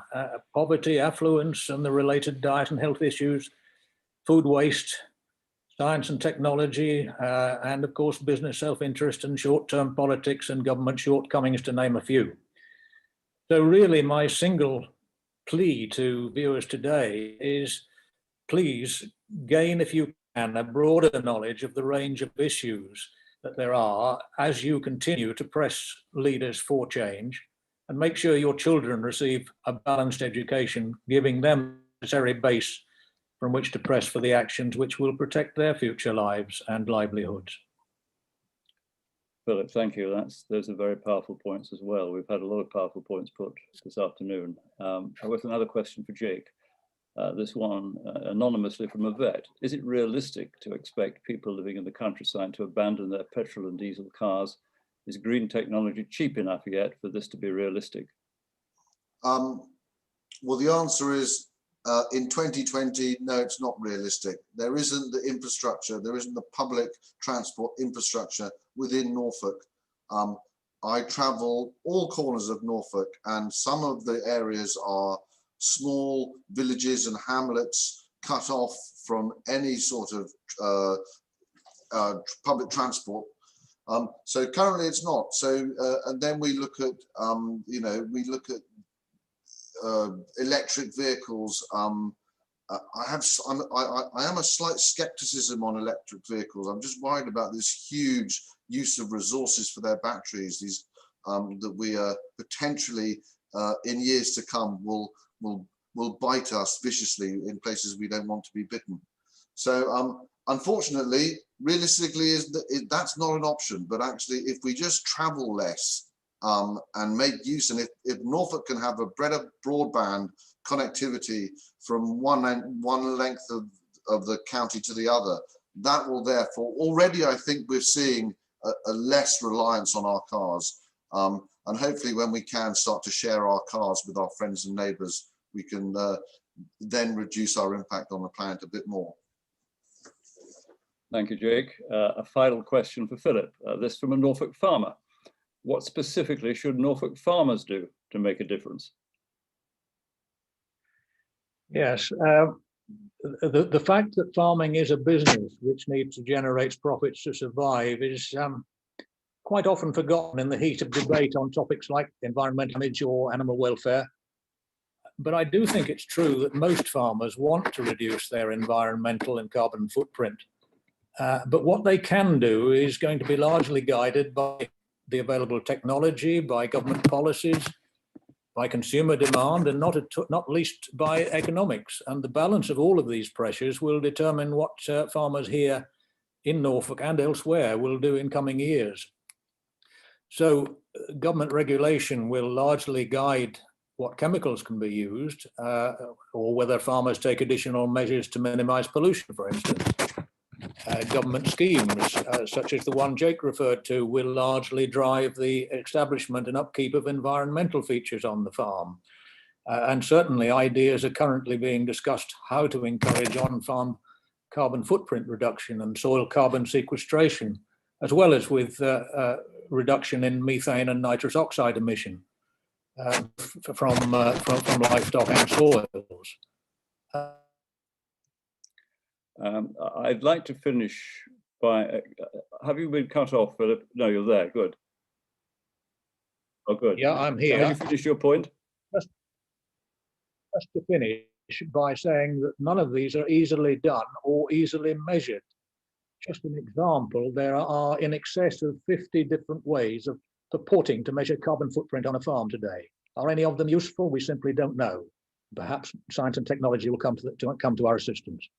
Speaker 7: poverty, affluence, and the related diet and health issues, food waste, science and technology, and of course, business self-interest and short-term politics and government shortcomings, to name a few. So really, my single plea to viewers today is, please gain, if you can, a broader knowledge of the range of issues that there are as you continue to press leaders for change, and make sure your children receive a balanced education, giving them the necessary base from which to press for the actions which will protect their future lives and livelihoods.
Speaker 3: Philip, thank you. Those are very powerful points as well. We've had a lot of powerful points put this afternoon. With another question for Jake. this one anonymously from a vet. Is it realistic to expect people living in the countryside to abandon their petrol and diesel cars? Is green technology cheap enough yet for this to be realistic?
Speaker 9: Well, the answer is in 2020, no, it's not realistic. There isn't the infrastructure, there isn't the public transport infrastructure within Norfolk. I travel all corners of Norfolk, and some of the areas are small villages and hamlets cut off from any sort of public transport. So currently it's not. So and then we look at we look at electric vehicles. I am a slight skepticism on electric vehicles. I'm just worried about this huge use of resources for their batteries. These that we are potentially in years to come will bite us viciously in places we don't want to be bitten. So unfortunately, realistically, that's not an option. But actually, if we just travel less and make use, and if Norfolk can have a better broadband connectivity from one length of the county to the other, that will therefore, already I think we're seeing a less reliance on our cars. And hopefully when we can start to share our cars with our friends and neighbours, we can then reduce our impact on the planet a bit more.
Speaker 3: Thank you, Jake. A final question for Philip, this from a Norfolk farmer. What specifically should Norfolk farmers do to make a difference?
Speaker 7: Yes, the fact that farming is a business which needs to generate profits to survive is quite often forgotten in the heat of debate on topics like environmental damage or animal welfare. But I do think it's true that most farmers want to reduce their environmental and carbon footprint. But what they can do is going to be largely guided by the available technology, by government policies, by consumer demand, and not least by economics. And the balance of all of these pressures will determine what farmers here in Norfolk and elsewhere will do in coming years. So government regulation will largely guide what chemicals can be used, or whether farmers take additional measures to minimize pollution, for instance. Government schemes, such as the one Jake referred to, will largely drive the establishment and upkeep of environmental features on the farm. And certainly ideas are currently being discussed how to encourage on-farm carbon footprint reduction and soil carbon sequestration, as well as with reduction in methane and nitrous oxide emission from livestock and soils.
Speaker 3: I'd like to finish by, have you been cut off, Philip? No, you're there, good. Oh, good.
Speaker 7: Yeah, I'm here.
Speaker 3: Have you finished your point?
Speaker 7: Just to finish by saying that none of these are easily done or easily measured. Just an example, there are in excess of 50 different ways of purporting to measure carbon footprint on a farm today. Are any of them useful? We simply don't know. Perhaps science and technology will come to our assistance.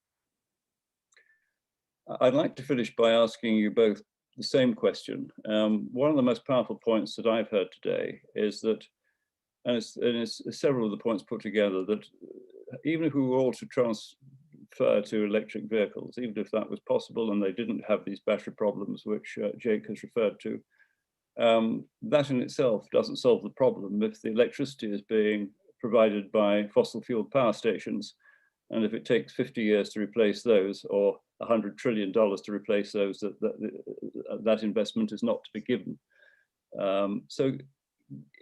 Speaker 3: I'd like to finish by asking you both the same question. One of the most powerful points that I've heard today is that, and it's several of the points put together, that even if we were all to transfer to electric vehicles, even if that was possible and they didn't have these battery problems which Jake has referred to, that in itself doesn't solve the problem if the electricity is being provided by fossil fuel power stations. And if it takes 50 years to replace those, or $100 trillion to replace those, that investment is not to be given. So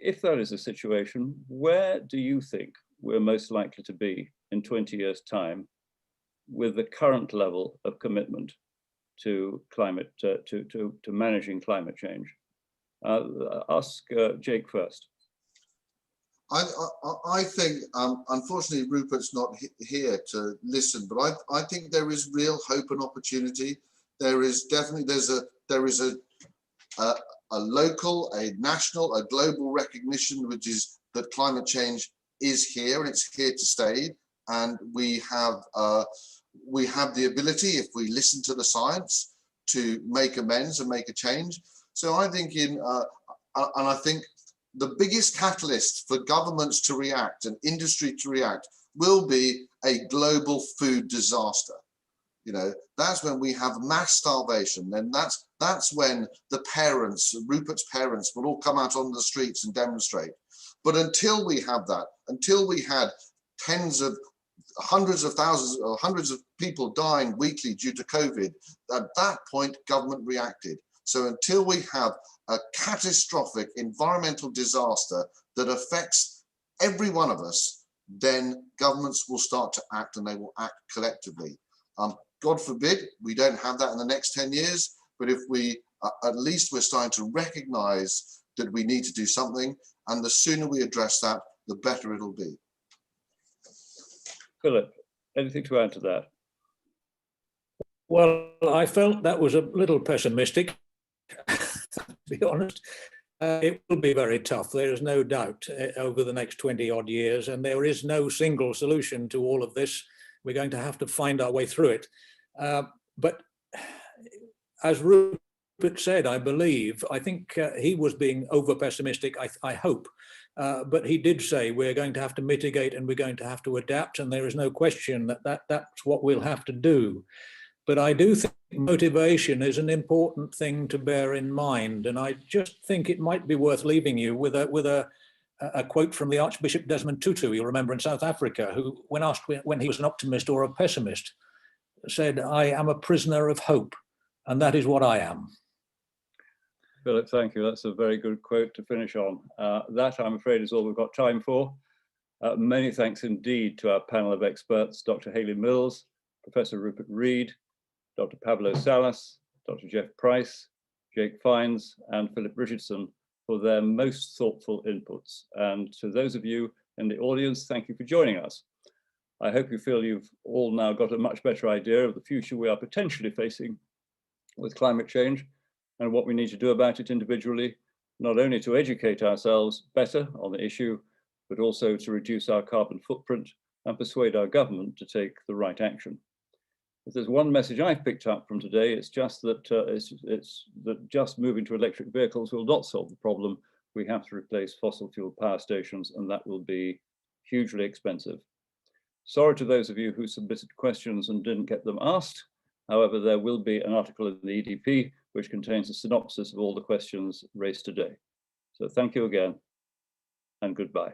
Speaker 3: if that is the situation, where do you think we're most likely to be in 20 years' time with the current level of commitment to climate, to managing climate change? Ask Jake first.
Speaker 9: I think, unfortunately, Rupert's not here to listen, but I think there is real hope and opportunity. There is definitely, there is a local, a national, a global recognition, which is that climate change is here and it's here to stay. And we have the ability, if we listen to the science, to make amends and make a change. So I think and I think the biggest catalyst for governments to react and industry to react will be a global food disaster. You know, that's when we have mass starvation. Then that's when the parents, Rupert's parents, will all come out on the streets and demonstrate. But until we have that, until we had hundreds of thousands or hundreds of people dying weekly due to COVID, at that point, government reacted. So until we have a catastrophic environmental disaster that affects every one of us, then governments will start to act, and they will act collectively. God forbid we don't have that in the next 10 years, but if we, at least we're starting to recognize that we need to do something, and the sooner we address that, the better it'll be.
Speaker 3: Philip, anything to add to that?
Speaker 7: Well, I felt that was a little pessimistic, to be honest. It will be very tough, there is no doubt, over the next 20 odd years, and there is no single solution to all of this. We're going to have to find our way through it. But as Rupert said, I think he was being over pessimistic, I hope. But he did say we're going to have to mitigate and we're going to have to adapt, and there is no question that's what we'll have to do. But I do think motivation is an important thing to bear in mind, and I just think it might be worth leaving you with a quote from the Archbishop Desmond Tutu, you'll remember, in South Africa, who, when asked when he was an optimist or a pessimist, said, "I am a prisoner of hope, and that is what I am."
Speaker 3: Philip, thank you. That's a very good quote to finish on. That, I'm afraid, is all we've got time for. Many thanks indeed to our panel of experts, Dr. Hayley Mills, Professor Rupert Reed, Dr. Pablo Salas, Dr. Jeff Price, Jake Fines, and Philip Richardson for their most thoughtful inputs. And to those of you in the audience, thank you for joining us. I hope you feel you've all now got a much better idea of the future we are potentially facing with climate change and what we need to do about it individually, not only to educate ourselves better on the issue, but also to reduce our carbon footprint and persuade our government to take the right action. If there's one message I've picked up from today, it's just that just moving to electric vehicles will not solve the problem. We have to replace fossil fuel power stations, and that will be hugely expensive. Sorry to those of you who submitted questions and didn't get them asked. However, there will be an article in the EDP which contains a synopsis of all the questions raised today. So thank you again, and goodbye.